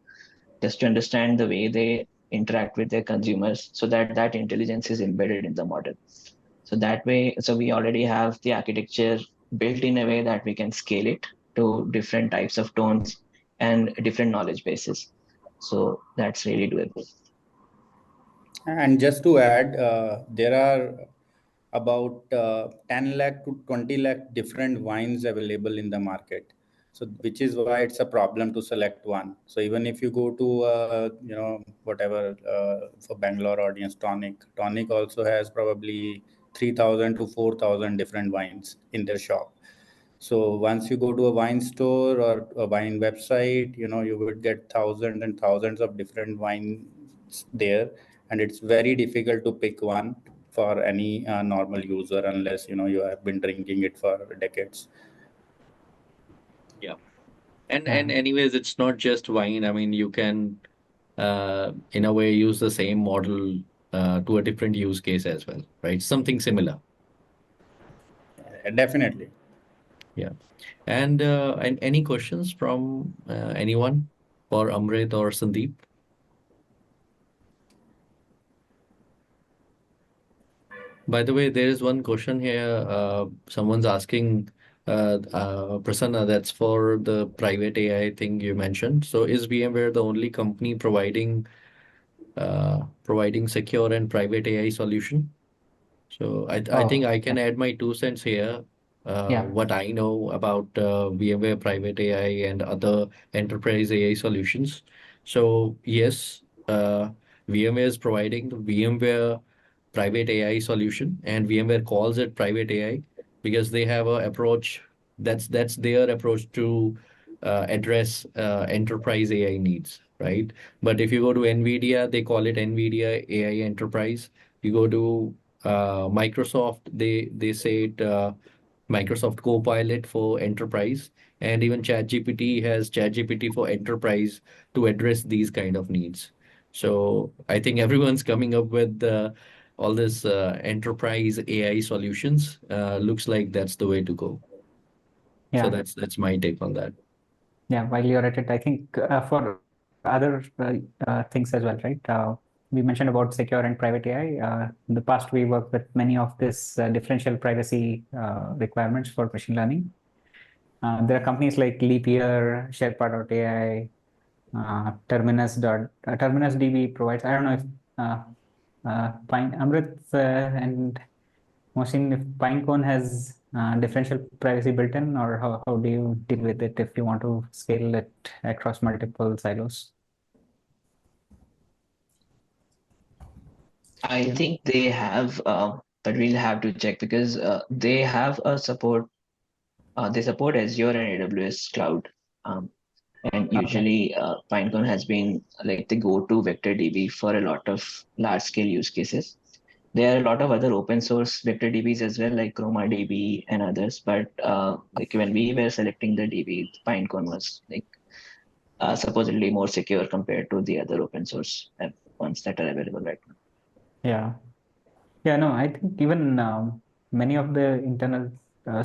just to understand the way they interact with their consumers, so that that intelligence is embedded in the model. So that way, so we already have the architecture built in a way that we can scale it to different types of tones and different knowledge bases. So that's really doable. And just to add, there are about 10 lakh to 20 lakh different wines available in the market. So which is why it's a problem to select one. So even if you go to, whatever, for Bangalore audience, Tonic also has probably 3,000 to 4,000 different wines in their shop. So once you go to a wine store or a wine website, you would get thousands and thousands of different wines there, and it's very difficult to pick one for any normal user unless you have been drinking it for decades. Yeah. And anyways, it's not just wine. I mean, you can in a way use the same model to a different use case as well, right? Something similar. Definitely. Yeah. And any questions from anyone for Amrit or Sandeep? By the way, there is one question here. Someone's asking, Prasanna, that's for the private AI thing you mentioned. So is VMware the only company providing secure and private AI solution? So I think Oh, I can add my 2 cents here. yeah. What I know about VMware Private AI and other enterprise AI solutions. So yes, VMware is providing the VMware Private AI solution, and VMware calls it Private AI because they have a approach that's their approach to address enterprise AI needs, right? But if you go to NVIDIA, they call it NVIDIA AI Enterprise. You go to Microsoft, they say it Microsoft Copilot for enterprise, and even ChatGPT has ChatGPT for enterprise to address these kind of needs. So I think everyone's coming up with all this enterprise AI solutions. Looks like that's the way to go. So Yeah. that's my take on that. Yeah, while you're at it, I think for other things as well, right? We mentioned about secure and private AI. In the past, we worked with many of this differential privacy requirements for machine learning. There are companies like Leap Year, Sherpa.ai, Terminus DB provides. I don't know if Pine Amrit and Mohsin, if Pinecone has differential privacy built in, or how do you deal with it if you want to scale it across multiple silos? I Yeah. think they have, but we'll have to check because they have a support. They support Azure and AWS cloud. Um, and Okay. usually, Pinecone has been like the go-to vector DB for a lot of large-scale use cases. There are a lot of other open source vector DBs as well, like Chroma DB and others. But like when we were selecting the DB, Pinecone was like supposedly more secure compared to the other open source ones that are available right now. Yeah. Yeah. No, I think even many of the internal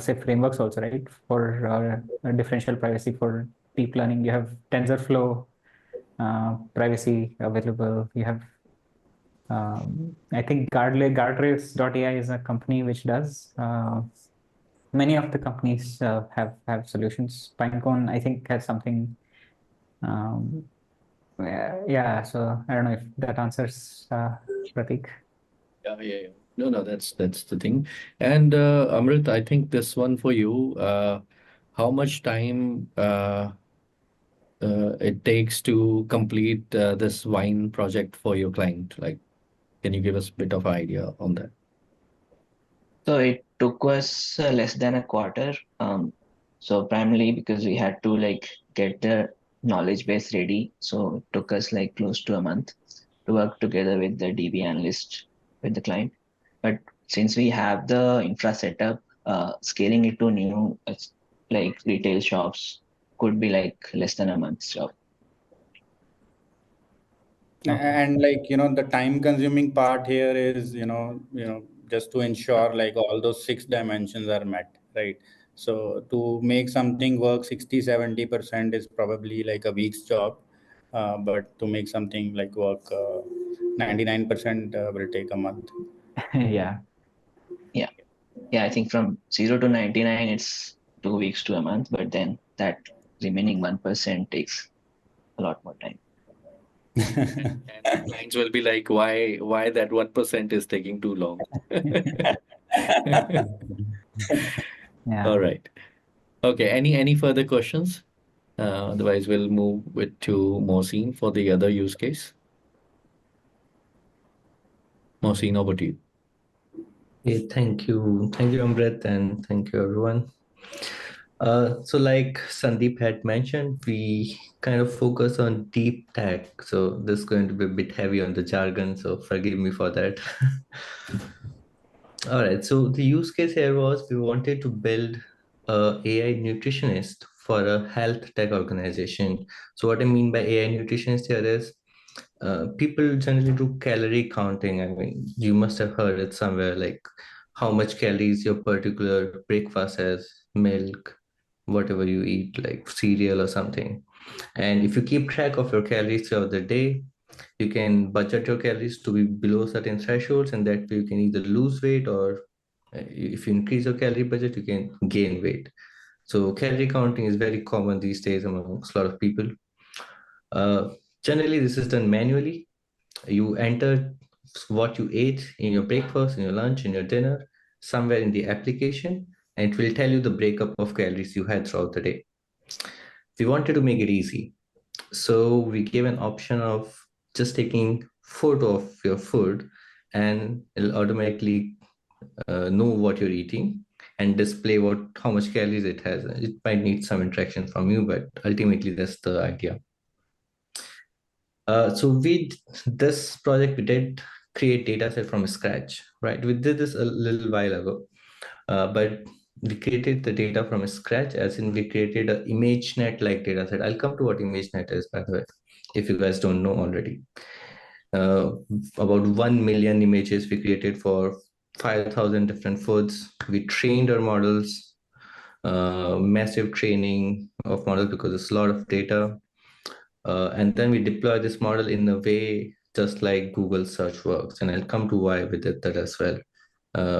say frameworks also, right, for differential privacy for deep learning. You have TensorFlow privacy available. You have I think guardrails.ai is a company which does. Many of the companies have solutions. Pinecone, I think, has something. Um, yeah, so I don't know if that answers Pratik. Yeah. No, that's the thing. And Amrit, I think this one for you. How much time it takes to complete this wine project for your client? Like, can you give us a bit of idea on that? So it took us less than a quarter. So primarily because we had to like get the knowledge base ready. So it took us like close to a month to work together with the DB analyst with the client. But since we have the infra set up, scaling it to new like retail shops could be like less than a month's job. Okay. And like, the time consuming part here is, just to ensure like all those 6 dimensions are met, right? So to make something work 60-70% is probably like a week's job. But to make something like work 99% will take a month. Yeah. Yeah. Yeah, I think from 0 to 99, it's 2 weeks to a month, but then that remaining 1% takes a lot more time. And the clients will be like, why that 1% is taking too long? Yeah. All right. Okay. Any further questions? Otherwise, we'll move with to Mohsin for the other use case. Mohsin, over to you. Okay, thank you, Amrit, and thank you, everyone. So like Sandeep had mentioned, we kind of focus on deep tech. So this is going to be a bit heavy on the jargon, so forgive me for that. All right, so the use case here was we wanted to build a AI nutritionist for a health tech organization. So what I mean by AI nutritionist here is people generally do calorie counting. I mean, you must have heard it somewhere like how much calories your particular breakfast has, milk, whatever you eat, like cereal or something. And if you keep track of your calories throughout the day, you can budget your calories to be below certain thresholds, and that way you can either lose weight, or if you increase your calorie budget, you can gain weight. So calorie counting is very common these days amongst a lot of people. Uh, Generally, this is done manually. You enter what you ate in your breakfast, in your lunch, in your dinner, somewhere in the application, and it will tell you the breakup of calories you had throughout the day. We wanted to make it easy. So we gave an option of just taking photo of your food, and it'll automatically know what you're eating and display how much calories it has. It might need some interaction from you, but ultimately that's the idea. So this project, we did create data set from scratch, right? We did this a little while ago, but we created the data from scratch, as in we created an ImageNet-like data set. I'll come to what ImageNet is, by the way, if you guys don't know already. About 1 million images we created for 5,000 different foods. We trained our models, massive training of models because it's a lot of data. And then we deploy this model in a way just like Google search works. And I'll come to why we did that as well.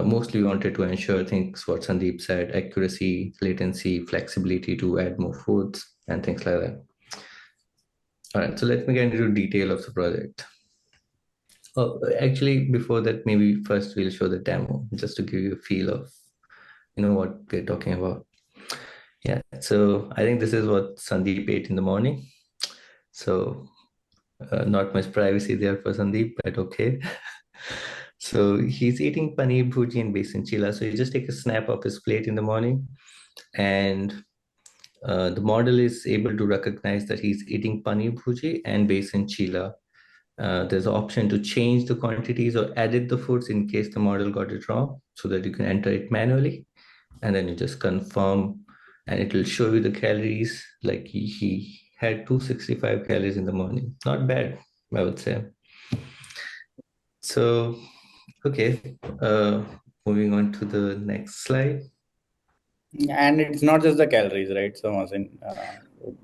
Mostly we wanted to ensure things what Sandeep said: accuracy, latency, flexibility to add more foods, and things like that. All right, so let me get into detail of the project. Oh, actually, before that, maybe first we'll show the demo just to give you a feel of, what we're talking about. Yeah, so I think this is what Sandeep ate in the morning. So not much privacy there for Sandeep, but okay. So he's eating paneer bhuji and besan chila. So you just take a snap of his plate in the morning, and the model is able to recognize that he's eating paneer bhuji and besan chila. There's an option to change the quantities or edit the foods in case the model got it wrong, so that you can enter it manually, and then you just confirm, and it will show you the calories. Like he had 265 calories in the morning. Not bad, I would say. So, okay, moving on to the next slide. And it's not just the calories, right? So,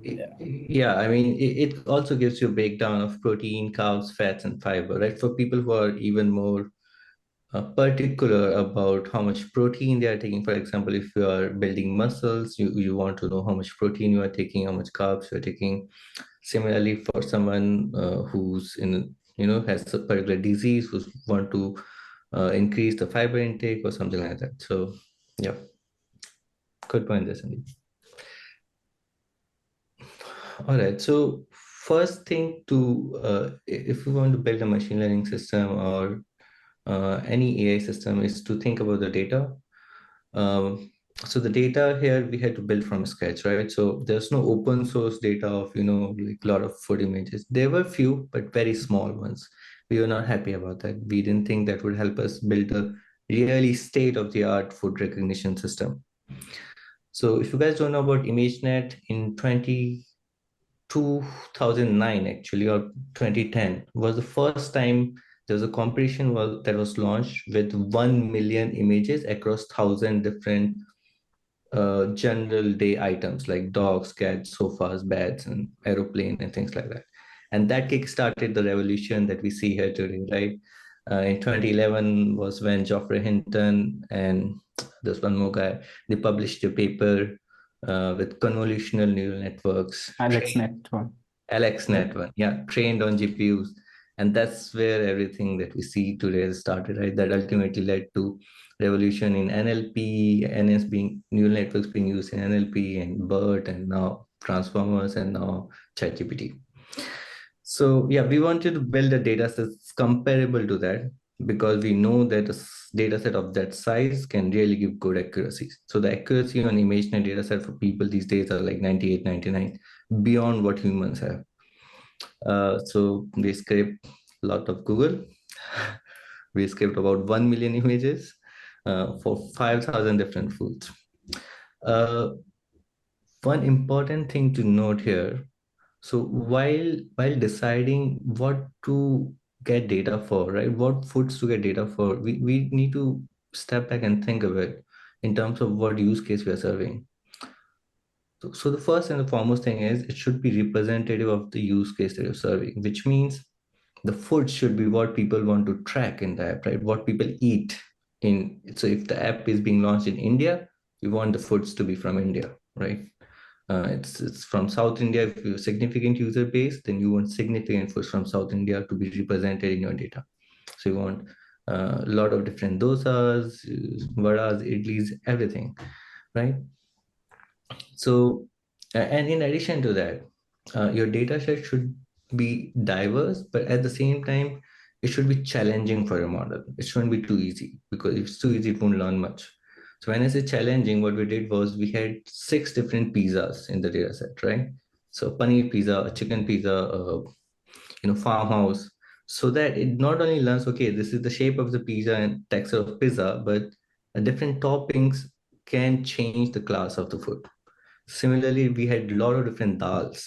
Yeah, I mean, it also gives you a breakdown of protein, carbs, fats, and fiber, right? For people who are even more particular about how much protein they are taking. For example, if you are building muscles, you want to know how much protein you are taking, how much carbs you are taking. Similarly, for someone who's has a particular disease, who want to increase the fiber intake or something like that. So, yeah, good point there, Sandeep. All right. So first thing if we want to build a machine learning system or any AI system, is to think about the data. So the data here we had to build from scratch, right? So there's no open source data of, like a lot of food images. There were few, but very small ones. We were not happy about that. We didn't think that would help us build a really state-of-the-art food recognition system. So if you guys don't know about ImageNet, in 2009 actually, or 2010 was the first time there was a competition that was launched with 1 million images across 1,000 different general day items like dogs, cats, sofas, beds, and aeroplane, and things like that. And that kick-started the revolution that we see here today, right? In 2011 was when Geoffrey Hinton and this one more guy, they published a paper with convolutional neural networks. AlexNet1, yeah, trained on GPUs. And that's where everything that we see today started, right? That ultimately led to revolution in NLP, neural networks being used in NLP and BERT, and now transformers, and now ChatGPT. So yeah, we wanted to build a data set comparable to that, because we know that a data set of that size can really give good accuracy. So the accuracy on ImageNet data set for people these days are like 98, 99, beyond what humans have. So we scraped a lot of Google. We scraped about 1 million images for 5,000 different foods. One important thing to note here. So while deciding what to get data for, right? What foods to get data for, we need to step back and think of it in terms of what use case we are serving. So the first and the foremost thing is it should be representative of the use case that you're serving, which means the food should be what people want to track in the app, right? What people eat in. So if the app is being launched in India, you want the foods to be from India, right? It's from South India. If you have significant user base, then you want significant foods from South India to be represented in your data. So you want a lot of different dosas, vadas, idlis, everything, right? So, and in addition to that, your data set should be diverse, but at the same time, it should be challenging for your model. It shouldn't be too easy, because if it's too easy, it won't learn much. So when I say challenging, what we did was we had 6 different pizzas in the data set, right? So paneer pizza, a chicken pizza, farmhouse, so that it not only learns, okay, this is the shape of the pizza and texture of pizza, but different toppings can change the class of the food. Similarly, we had a lot of different dals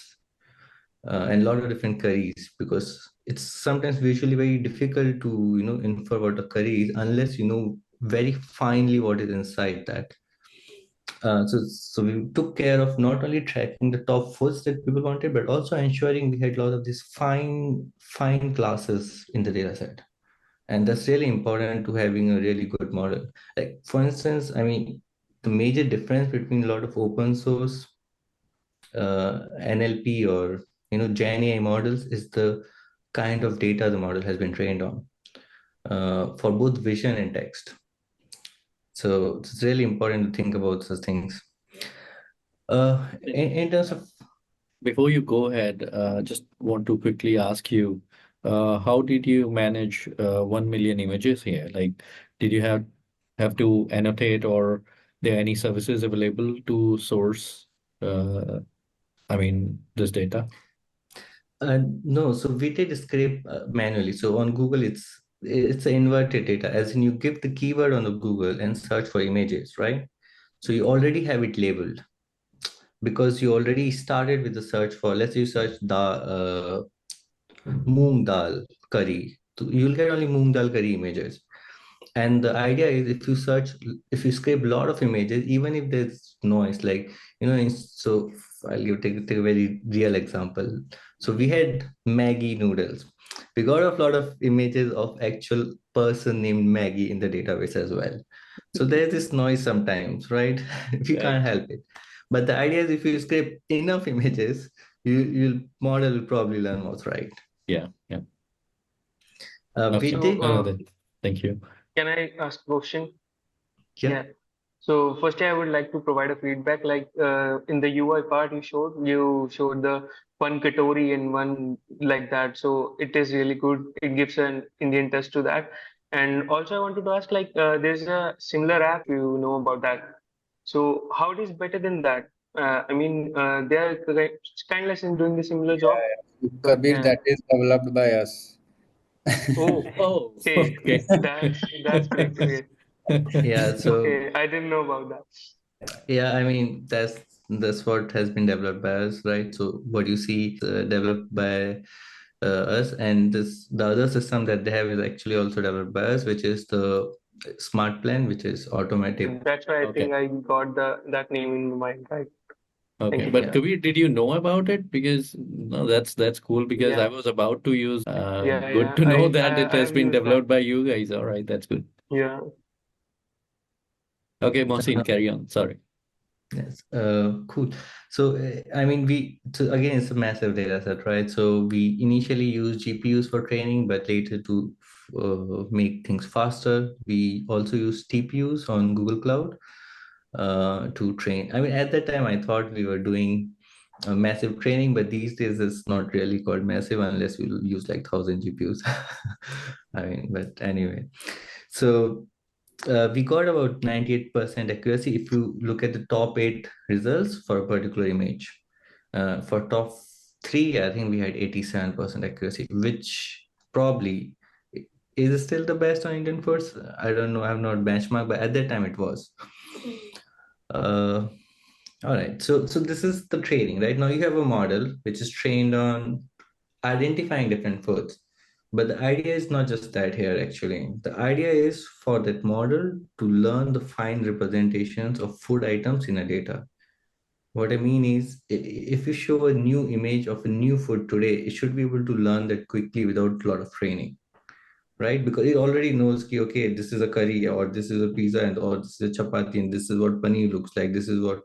and a lot of different curries, because it's sometimes visually very difficult to infer what a curry is unless you know very finely what is inside that. So we took care of not only tracking the top foods that people wanted, but also ensuring we had a lot of these fine classes in the data set. And that's really important to having a really good model. Like for instance, I mean, the major difference between a lot of open source NLP or Gen AI models is the kind of data the model has been trained on for both vision and text. So it's really important to think about such things. In terms of Before you go ahead, just want to quickly ask you, how did you manage 1 million images here? Like, did you have to annotate, or there any services available to source, this data? no, so we did scrape manually. So on Google, it's an inverted data, as in you give the keyword on the Google and search for images, right? So you already have it labeled because you already started with the search for, let's say you search the moong dal curry. So you'll get only moong dal curry images. And the idea is if you scrape a lot of images, even if there's noise, like, so I'll take a very real example. So we had Maggie noodles. We got a lot of images of actual person named Maggie in the database as well. So there's this noise sometimes, right? We can't help it. But the idea is if you scrape enough images, you'll model will probably learn what's right. Yeah. We So, did. Thank you. can I ask a question? Yeah. So firstly, I would like to provide a feedback. Like in the UI part, you showed the one katori and one like that. So it is really good. It gives an Indian touch to that. And also, I wanted to ask, like, there's a similar app, if you know about that. So how it is better than that? They are kind of doing the similar job. Kabir, Yeah. that is developed by us. Oh, Oh, okay. okay. That's great to hear. Yeah. So Okay, I didn't know about that. yeah, I mean that's what has been developed by us, right? So what you see developed by us, and the other system that they have is actually also developed by us, which is the smart plan, which is automatic. That's why I Okay. think I got that name in my mind, right? Thank Okay, you. but Yeah. Kabir, did you know about it? Because no, that's cool, because I Yeah, was about to use. yeah, Good yeah. to know I that I it has I've been used that. developed by you guys. All right, that's good. Yeah. Okay, Mohsin, carry on. Sorry. Yes, cool. So, I mean, so again, it's a massive data set, right? So we initially use GPUs for training, but later to make things faster, we also use TPUs on Google Cloud to train. I mean, at that time, I thought we were doing a massive training, but these days it's not really called massive unless we use like 1,000 GPUs. I mean, but anyway, so we got about 98% accuracy if you look at the top 8 results for a particular image. For top 3, I think we had 87% accuracy, which probably is still the best on Indian Force. I don't know, I've not benchmarked, but at that time it was. All right, so this is the training, right? Now you have a model which is trained on identifying different foods. But the idea is not just that here, actually. The idea is for that model to learn the fine representations of food items in a data. What I mean is, if you show a new image of a new food today, it should be able to learn that quickly without a lot of training, right? Because it already knows, okay, this is a curry, or this is a pizza, and or this is a chapati, and this is what paneer looks like, this is what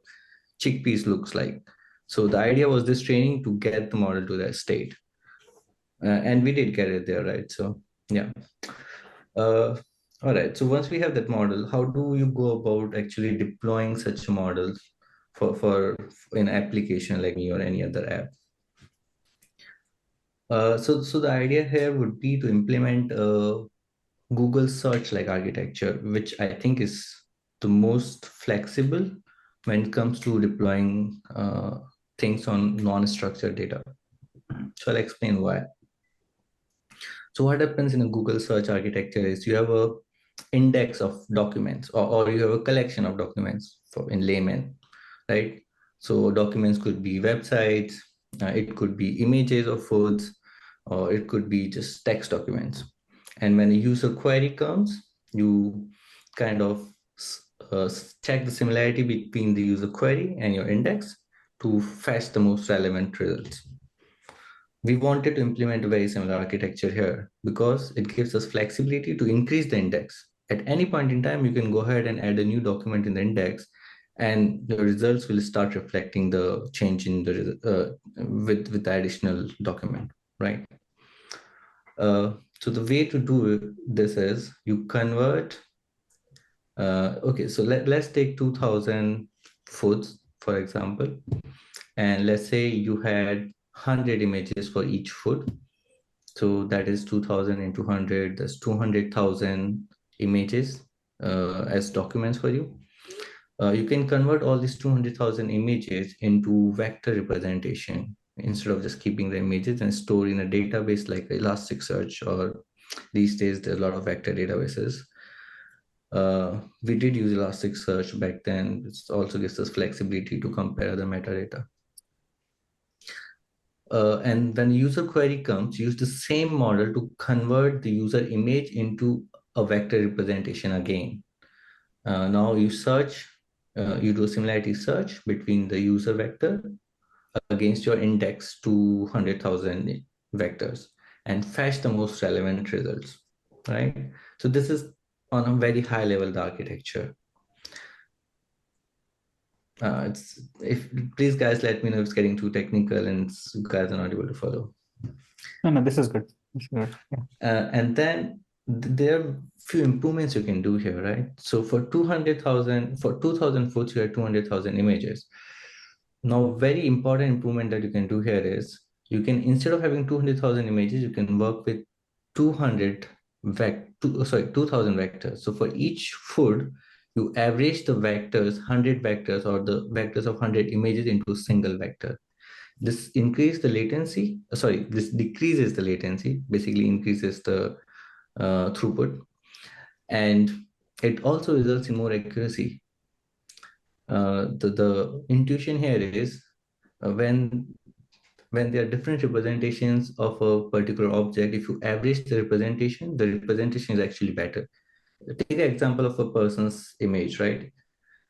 chickpeas looks like. So the idea was this training to get the model to that state. And we did get it there, right? So yeah. All right. So once we have that model, how do you go about actually deploying such models for an application like me or any other app? So the idea here would be to implement a Google search like architecture, which I think is the most flexible when it comes to deploying things on non-structured data. So I'll explain why. So what happens in a Google search architecture is you have a index of documents, or you have a collection of documents for in layman, right? So documents could be websites, it could be images of foods, or it could be just text documents. And when a user query comes, you kind of check the similarity between the user query and your index to fetch the most relevant results. We wanted to implement a very similar architecture here because it gives us flexibility to increase the index. At any point in time, you can go ahead and add a new document in the index, and the results will start reflecting the change in the with the additional document, right? So the way to do this is you convert. Okay, so let's take 2000 foods, for example, and let's say you had 100 images for each food. So that is 2000 into 100, that's 200,000 images as documents for you. You can convert all these 200,000 images into vector representation instead of just keeping the images and store in a database like Elasticsearch, or these days there are a lot of vector databases. We did use Elasticsearch back then. It also gives us flexibility to compare the metadata. And when the user query comes, use the same model to convert the user image into a vector representation again. Now you search, you do a similarity search between the user vector against your index 200,000 vectors and fetch the most relevant results, right? So this is on a very high level the architecture. Please guys let me know if it's getting too technical and you guys are not able to follow. No, this is good. This is good. Yeah. And then there are few improvements you can do here, right? So for 200,000, for 2000 foods, you have 200,000 images. Now, very important improvement that you can do here is you can, instead of having 200,000 images, you can work with 2000 vectors. So for each food, you average the vectors, 100 vectors, or the vectors of 100 images into a single vector. This increases the latency, this decreases the latency, basically increases the throughput, and it also results in more accuracy. The intuition here is when there are different representations of a particular object, if you average the representation is actually better. Take the example of a person's image, right?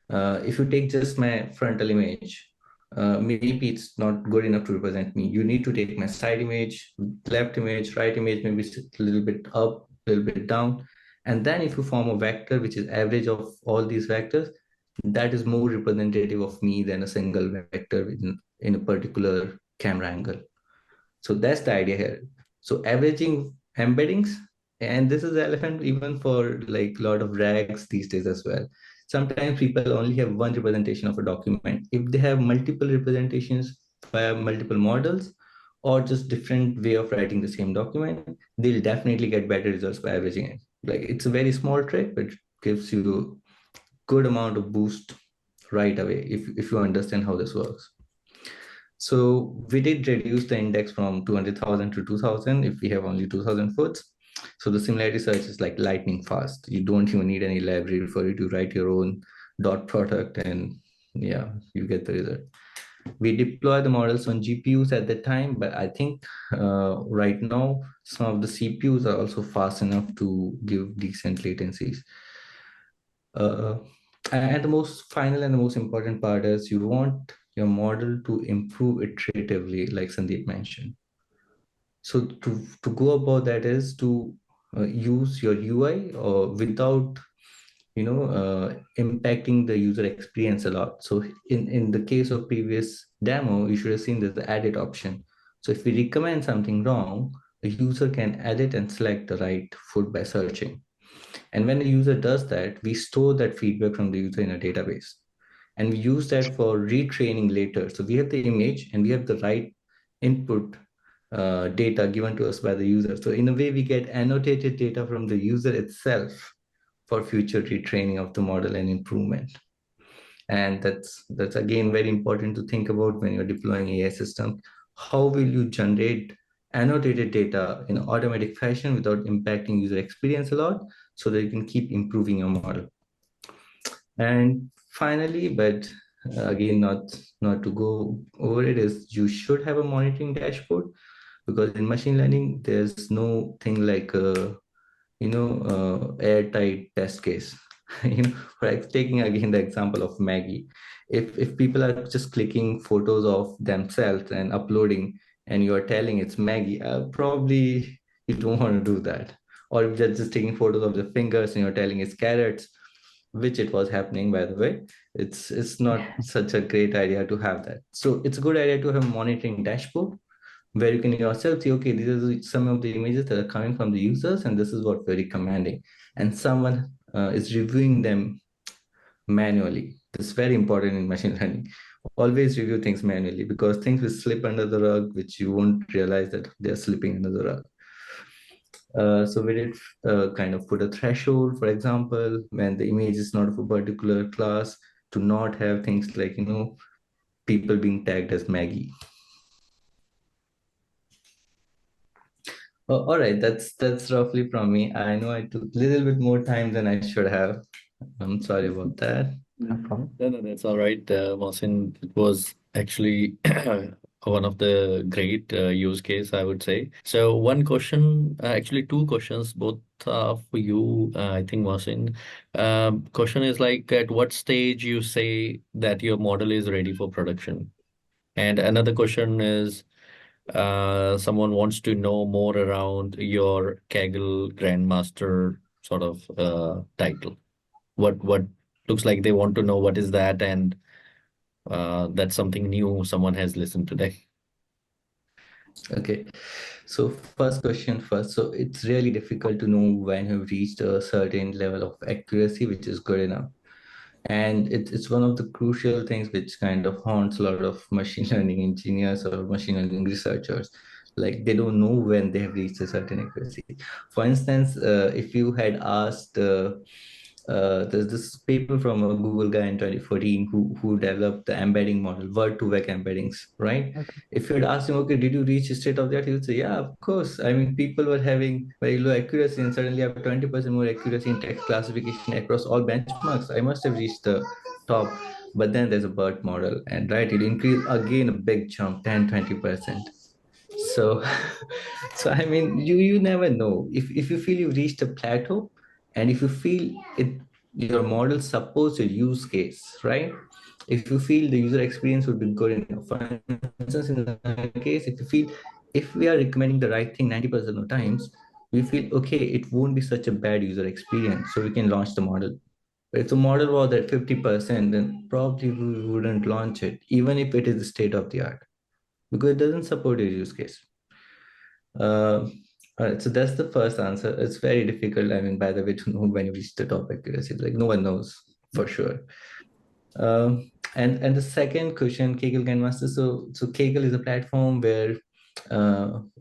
If you take just my frontal image, maybe it's not good enough to represent me. You need to take my side image, left image, right image, maybe a little bit up, a little bit down. And then if you form a vector, which is average of all these vectors, that is more representative of me than a single vector in a particular camera angle. So that's the idea here. So averaging embeddings, and this is relevant even for like a lot of RAGs these days as well. Sometimes people only have one representation of a document. If they have multiple representations via multiple models or just different way of writing the same document, they'll definitely get better results by averaging it. Like it's a very small trick, but it gives you good amount of boost right away if you understand how this works. So we did reduce the index from 200,000 to 2000 if we have only 2000 foods. So the similarity search is like lightning fast. You don't even need any library for you to write your own dot product, and yeah, you get the result. We deploy the models on GPUs at the time, but I think right now some of the CPUs are also fast enough to give decent latencies. And the most final and the most important part is you want your model to improve iteratively, like Sandeep mentioned. So to go about that is to use your UI or without impacting the user experience a lot. So in the case of previous demo, you should have seen there's the edit option. So if we recommend something wrong, the user can edit and select the right food by searching. And when the user does that, we store that feedback from the user in a database. And we use that for retraining later. So we have the image and we have the right input data given to us by the user. So in a way, we get annotated data from the user itself for future retraining of the model and improvement. And that's again very important to think about when you're deploying AI system. How will you generate annotated data in an automatic fashion without impacting user experience a lot, so that you can keep improving your model? And finally, but again, not to go over it, is you should have a monitoring dashboard, because in machine learning, there's no thing like a airtight test case. Like taking again the example of Maggie. If people are just clicking photos of themselves and uploading, and you are telling it's Maggie, probably you don't want to do that. Or if they're just taking photos of the fingers and you're telling it's carrots, which it was happening, by the way, it's not such a great idea to have that. So it's a good idea to have a monitoring dashboard where you can yourself see, okay, these are some of the images that are coming from the users, and this is what we're recommending. And someone is reviewing them manually. This is very important in machine learning. Always review things manually, because things will slip under the rug, which you won't realize that they're slipping under the rug. So we did kind of put a threshold, for example, when the image is not of a particular class, to not have things like, people being tagged as Maggie. Oh, all right, that's roughly from me. I know I took a little bit more time than I should have. I'm sorry about that. No problem. No, that's all right, Mohsin. It was actually one of the great use case, I would say. So one question, actually two questions, both for you, I think, Mohsin. Question is like, at what stage you say that your model is ready for production? And another question is, someone wants to know more around your Kaggle Grandmaster sort of title. What looks like they want to know what is that, and that's something new someone has listened today. Okay, so first question first. So it's really difficult to know when you've reached a certain level of accuracy, which is good enough. And it's one of the crucial things which kind of haunts a lot of machine learning engineers or machine learning researchers. Like, they don't know when they have reached a certain accuracy. For instance, if you had asked, there's this paper from a Google guy in 2014 who developed the embedding model, word-to-vec embeddings, right? Okay. If you had asked him, okay, did you reach a state of the art? He would say, yeah, of course. I mean, people were having very low accuracy and suddenly have 20% more accuracy in text classification across all benchmarks. I must have reached the top. But then there's a BERT model, and right, it increased again a big jump, 10-20%. So so I mean, you never know. If you feel you've reached a plateau, and if you feel it, your model supports your use case, right? If you feel the user experience would be good enough. For instance, in the case, if you feel, if we are recommending the right thing 90% of times, we feel, okay, it won't be such a bad user experience, so we can launch the model. But if the model was at 50%, then probably we wouldn't launch it, even if it is the state of the art, because it doesn't support your use case. All right, so that's the first answer. It's very difficult, I mean, by the way, to know when you reach the top accuracy. Like, no one knows for sure. And the second question, Kaggle Grandmaster. So Kaggle is a platform where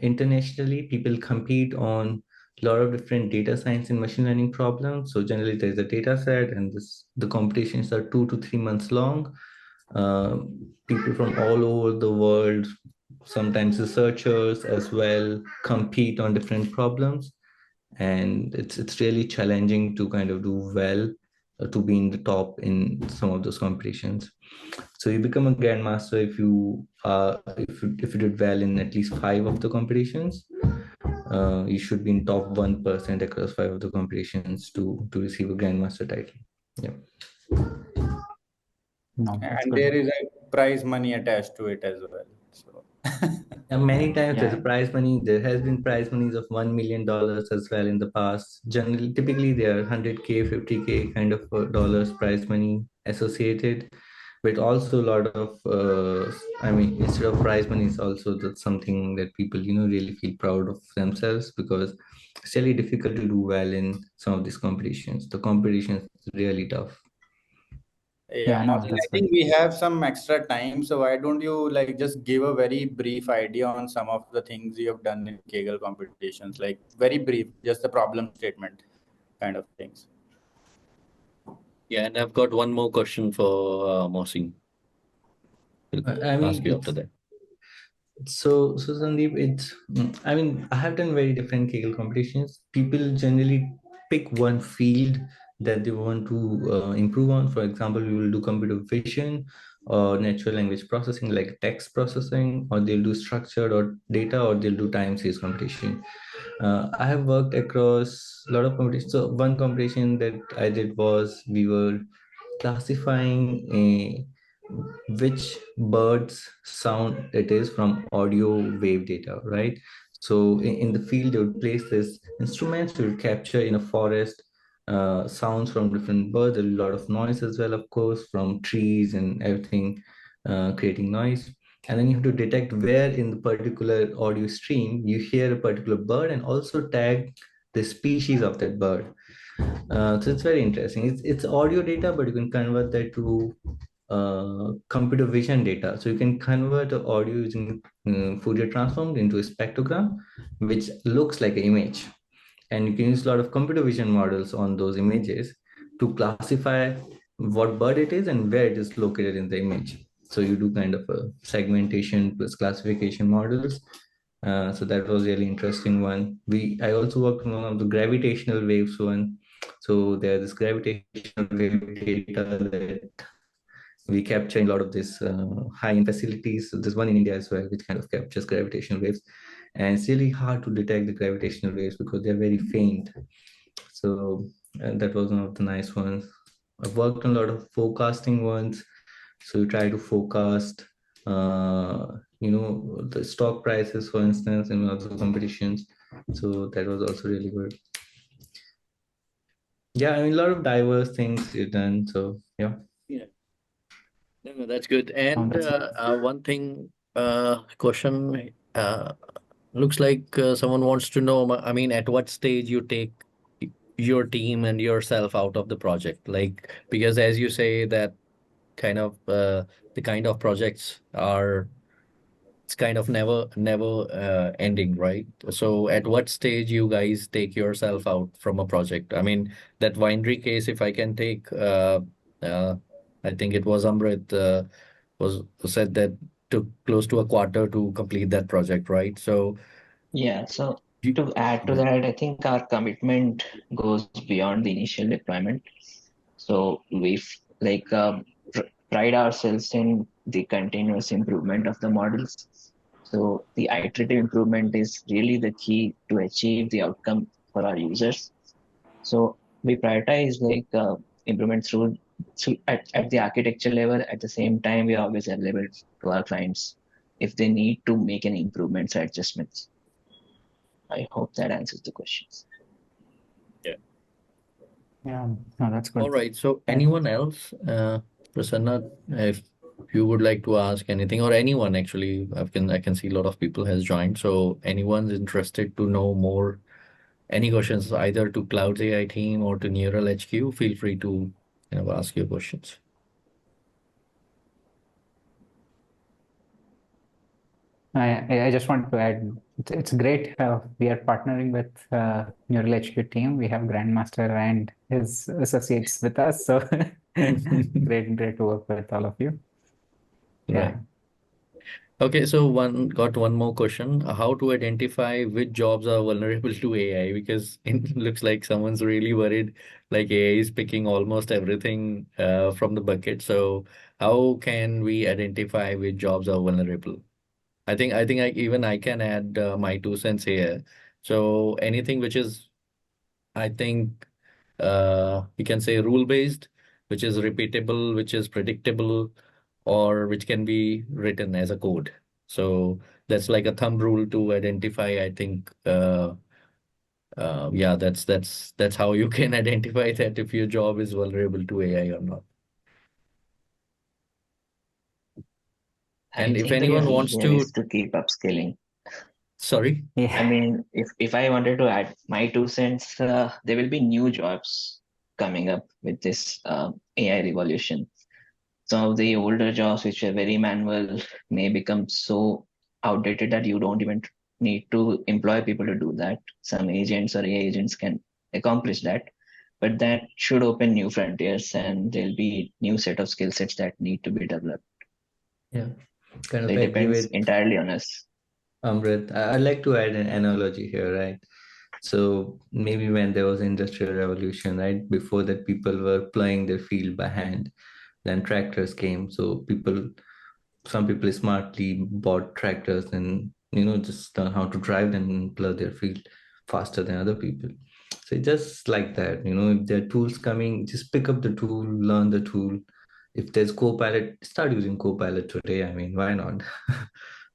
internationally people compete on a lot of different data science and machine learning problems. So generally there's a data set, and the competitions are 2 to 3 months long. People from all over the world, sometimes researchers as well, compete on different problems, and it's really challenging to kind of do well, to be in the top in some of those competitions. So you become a grandmaster if you did well in at least 5 of the competitions. You should be in top 1% across 5 of the competitions to receive a grandmaster title. Yeah. No, that's And good. prize money attached to it as well. So And many times there's a Yeah. prize money. There has been prize monies of $1 million as well in the past. Generally, typically they are 100K, 50K kind of dollars prize money associated. But also a lot of, I mean, instead of prize money, it's also that's something that people, really feel proud of themselves, because it's really difficult to do well in some of these competitions. The competition is really tough. yeah, Yeah, no, Mohsin, that's I think good. we have some extra time. So why don't you like just give a very brief idea on some of the things you have done in Kegel competitions, like very brief, just the problem statement kind of things. Yeah, and I've got one more question for Mohsin. I Ask mean, you after that. so Sandeep, I mean, I have done very different Kaggle competitions. People generally pick one field that they want to improve on. For example, we will do computer vision or natural language processing, like text processing, or they'll do structured or data, or they'll do time series competition. I have worked across a lot of competitions. So one competition that I did was we were classifying which bird's sound it is from audio wave data, right? So in the field, they would place this instruments to capture in a forest sounds from different birds. There's a lot of noise as well, of course, from trees and everything creating noise. And then you have to detect where in the particular audio stream you hear a particular bird, and also tag the species of that bird. So it's very interesting. It's audio data, but you can convert that to computer vision data. So you can convert the audio using Fourier transform into a spectrogram, which looks like an image. And you can use a lot of computer vision models on those images to classify what bird it is and where it is located in the image. So you do kind of a segmentation plus classification models. So that was really interesting one. I also worked on one of the gravitational waves one. So there's this gravitational wave data that we capture in a lot of these high-end facilities. So there's one in India as well, which kind of captures gravitational waves. And it's really hard to detect the gravitational waves because they're very faint. So that was one of the nice ones. I've worked on a lot of forecasting ones. So you try to forecast, the stock prices, for instance, in other competitions. So that was also really good. Yeah, I mean, a lot of diverse things you've done. So yeah. Yeah. No, that's good. And that's one thing, question, looks like someone wants to know, I mean, at what stage you take your team and yourself out of the project? Like, because as you say that kind of the kind of projects are, it's kind of never ending, right? So at what stage you guys take yourself out from a project? I mean, that winery case, if I can take, uh, I think it was Amrit was said that took close to a quarter to complete that project, right? So Yeah, so you, to add to yeah. that, I think our commitment goes beyond the initial deployment. So we've pride ourselves in the continuous improvement of the models. So the iterative improvement is really the key to achieve the outcome for our users. So we prioritize improvement through at the architecture level. At the same time, we are always available to our clients if they need to make any improvements or adjustments. I hope that answers the questions. Yeah, no, that's All good. right. So And anyone else, Prasanna, if you would like to ask anything, or anyone actually, I can see a lot of people has joined. So anyone's interested to know more, any questions either to Clouds AI team or to Neural HQ, feel free to ask your questions. I just want to add, it's great. We are partnering with Neural HQ team. We have Grandmaster and his associates with us. So great to work with all of you. Yeah. Right. Okay, so got one more question. How to identify which jobs are vulnerable to AI? Because it looks like someone's really worried, like AI is picking almost everything from the bucket. So how can we identify which jobs are vulnerable? I think even I can add my 2 cents here. So anything which is, I think, you can say rule based, which is repeatable, which is predictable, or which can be written as a code. So that's like a thumb rule to identify, I think. Yeah, that's how you can identify that if your job is vulnerable to AI or not. I And if think the anyone key wants here to, is to keep upskilling. sorry. I Yeah. mean, if I wanted to add my 2 cents, there will be new jobs coming up with this AI revolution. Some of the older jobs, which are very manual, may become so outdated that you don't even need to employ people to do that. Some agents or AI agents can accomplish that, but that should open new frontiers, and there'll be new set of skill sets that need to be developed. Yeah, kind So of it agree depends with entirely on us. Amrit. I'd like to add an analogy here, right? So maybe when there was industrial revolution, right? Before that, people were plowing their field by hand. Then tractors came. So some people smartly bought tractors and just learn how to drive them and plow their field faster than other people. So it's just like that. If there are tools coming, just pick up the tool, learn the tool. If there's Copilot, start using Copilot today. I mean, why not?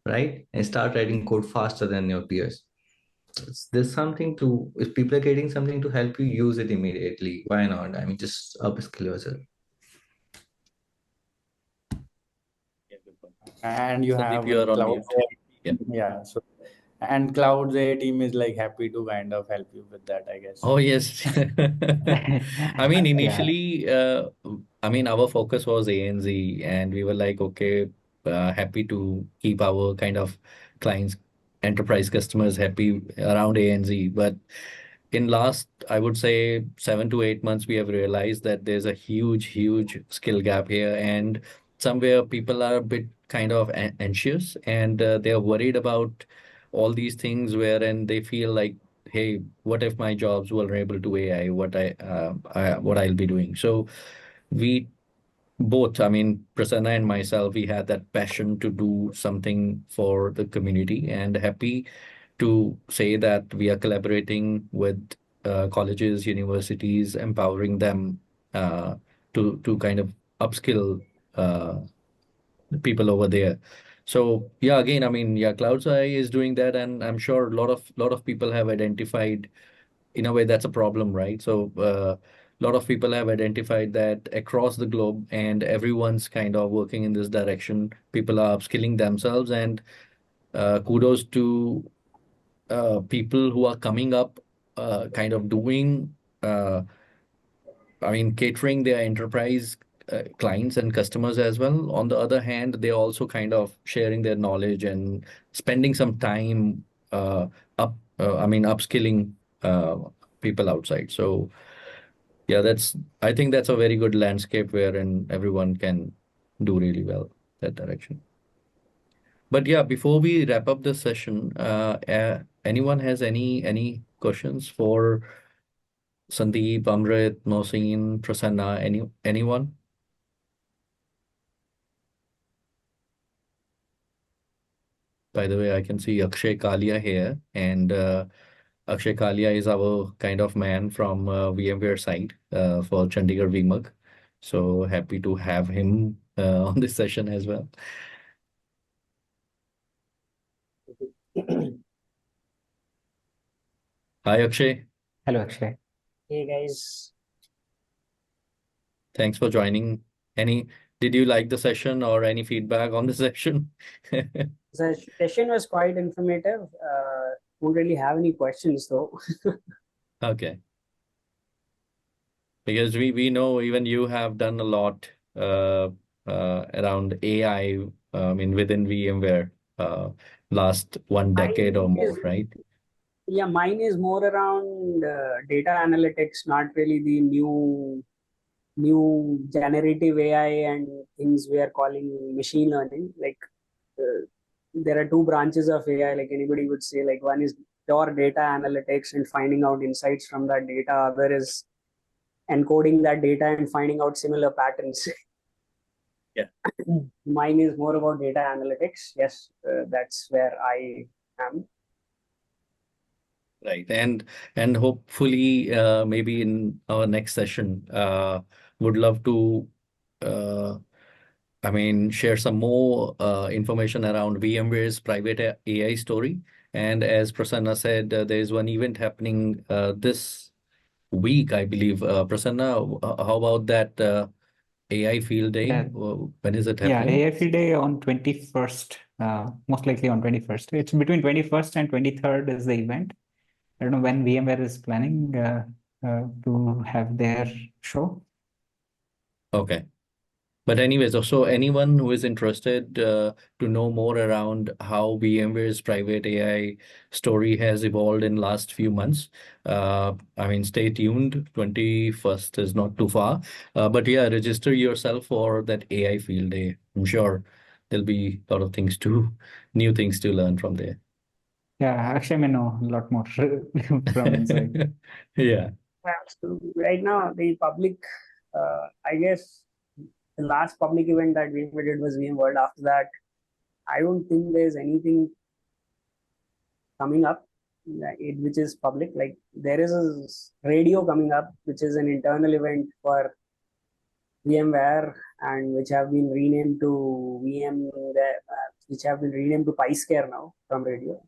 Right? And start writing code faster than your peers. There's something to, if people are getting something to help you, use it immediately. Why not? I mean, just upskill yourself. Yeah, good point. And you Sandeep, have you are on cloud. mute. Yeah. Yeah. So, and Cloud's AI team is like happy to kind of help you with that, I guess. Oh, yes. I mean, Yeah. initially, I mean, our focus was ANZ, and we were like, okay, happy to keep our kind of clients, enterprise customers happy around ANZ. But in last, I would say 7 to 8 months, we have realized that there's a huge skill gap here, and somewhere people are a bit kind of anxious, and they're worried about all these things wherein they feel like, hey, what if my job's vulnerable to AI? What I'll be doing? So we both, I mean, Prasanna and myself, we had that passion to do something for the community, and happy to say that we are collaborating with colleges, universities, empowering them to kind of upskill uh, the people over there. So yeah, again, I mean, yeah, Clouds AI is doing that, and I'm sure a lot of people have identified, in a way, that's a problem, right? So a lot of people have identified that across the globe, and everyone's kind of working in this direction. People are upskilling themselves, and kudos to people who are coming up, kind of doing, I mean, catering their enterprise clients and customers as well. On the other hand, they're also kind of sharing their knowledge and spending some time I mean, upskilling people outside. So yeah, I think that's a very good landscape wherein everyone can do really well that direction. But yeah, before we wrap up the session, anyone has any questions for Sandeep, Amrit, Mohsin, Prasanna, anyone? By the way, I can see Akshay Kalia here, and Akshay Kalia is our kind of man from VMware side for Chandigarh VMUG. So happy to have him on this session as well. Hi, Akshay. Hello, Akshay. Hey guys, Thanks for joining. Did you like the session or any feedback on the session? the session was quite informative. Don't really have any questions though. Okay. Because we know even you have done a lot around AI, I mean, within VMware, last one decade or Mine is more, right? yeah, mine is more around data analytics, not really the new generative AI and things we are calling machine learning. Like there are two branches of AI. Like anybody would say, like one is pure data analytics and finding out insights from that data. Other is encoding that data and finding out similar patterns. Yeah. Mine is more about data analytics. Yes, that's where I am. Right. And hopefully, maybe in our next session, would love to uh, I mean, share some more information around VMware's private AI story. And as Prasanna said, there is one event happening this week, I believe. Prasanna, how about that AI Field Day? Yeah, When is it yeah, happening? AI Field Day on 21st, most likely on 21st. It's between 21st and 23rd is the event. I don't know when VMware is planning to have their show. Okay. But anyways, so anyone who is interested to know more around how VMware's private AI story has evolved in last few months, I mean, stay tuned. 21st is not too far. But yeah, register yourself for that AI Field Day. I'm sure there'll be a lot of new things to learn from there. Yeah, actually, I may know a lot more from inside. Yeah. So right now, the public, I guess, the last public event that we did was VMworld. After that, I don't think there's anything coming up which is public. Like there is a radio coming up, which is an internal event for VMware and which have been renamed to which have been renamed to PyScare now from radio.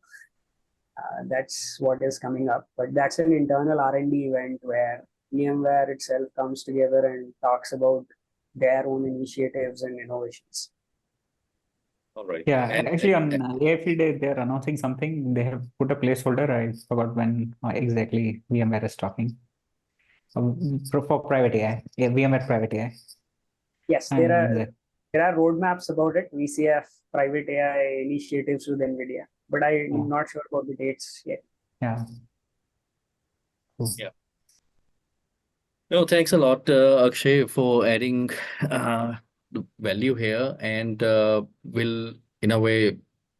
That's what is coming up, but that's an internal R&D event where VMware itself comes together and talks about their own initiatives and innovations. All right. Yeah, actually on AI Field Day, they're announcing something. They have put a placeholder. I forgot when exactly VMware is talking. For private AI, yeah, VMware private AI. Yes, And there are roadmaps about it. VCF private AI initiatives with NVIDIA, but I'm not sure about the dates yet. Yeah. Cool. Yeah. No, thanks a lot, Akshay, for adding the value here, and we'll, in a way,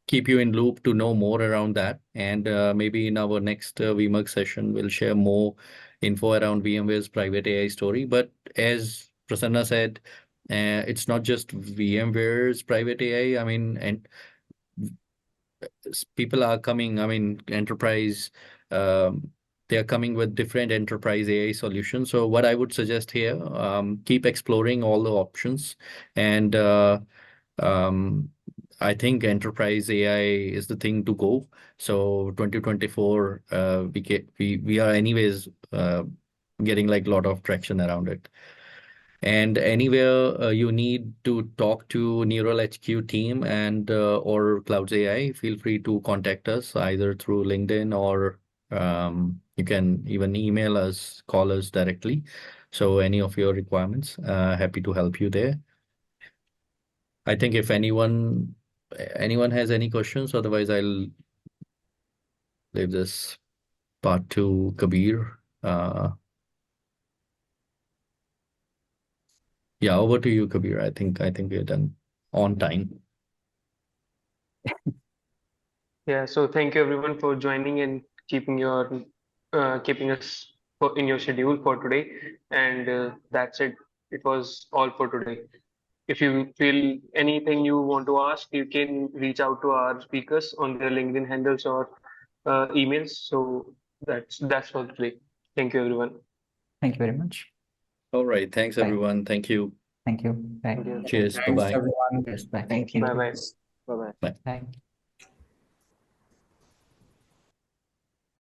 keep you in loop to know more around that. And maybe in our next VMUG session, we'll share more info around VMware's private AI story. But as Prasanna said, it's not just VMware's private AI. I mean, and people are coming, I mean, enterprise, they are coming with different enterprise AI solutions. So what I would suggest here, keep exploring all the options. And I think enterprise AI is the thing to go. So 2024, we are anyways getting like a lot of traction around it. And anywhere you need to talk to Neural HQ team and or Clouds AI, feel free to contact us either through LinkedIn or you can even email us, call us directly. So any of your requirements, happy to help you there. I think if anyone has any questions, otherwise I'll leave this part to Kabir. Yeah, over to you, Kabir. I think we're done on time. Yeah, so thank you everyone for joining and keeping us in your schedule for today. And that's it. It was all for today. If you feel anything you want to ask, you can reach out to our speakers on their LinkedIn handles or emails. So that's all today. Thank you everyone. Thank you very much. All right. Thanks, Bye. everyone. Thank you. Thank you. Bye. Thank you. Cheers. Thanks, Bye-bye. everyone. Yes, bye. Thank you. Bye bye. Bye bye. Bye.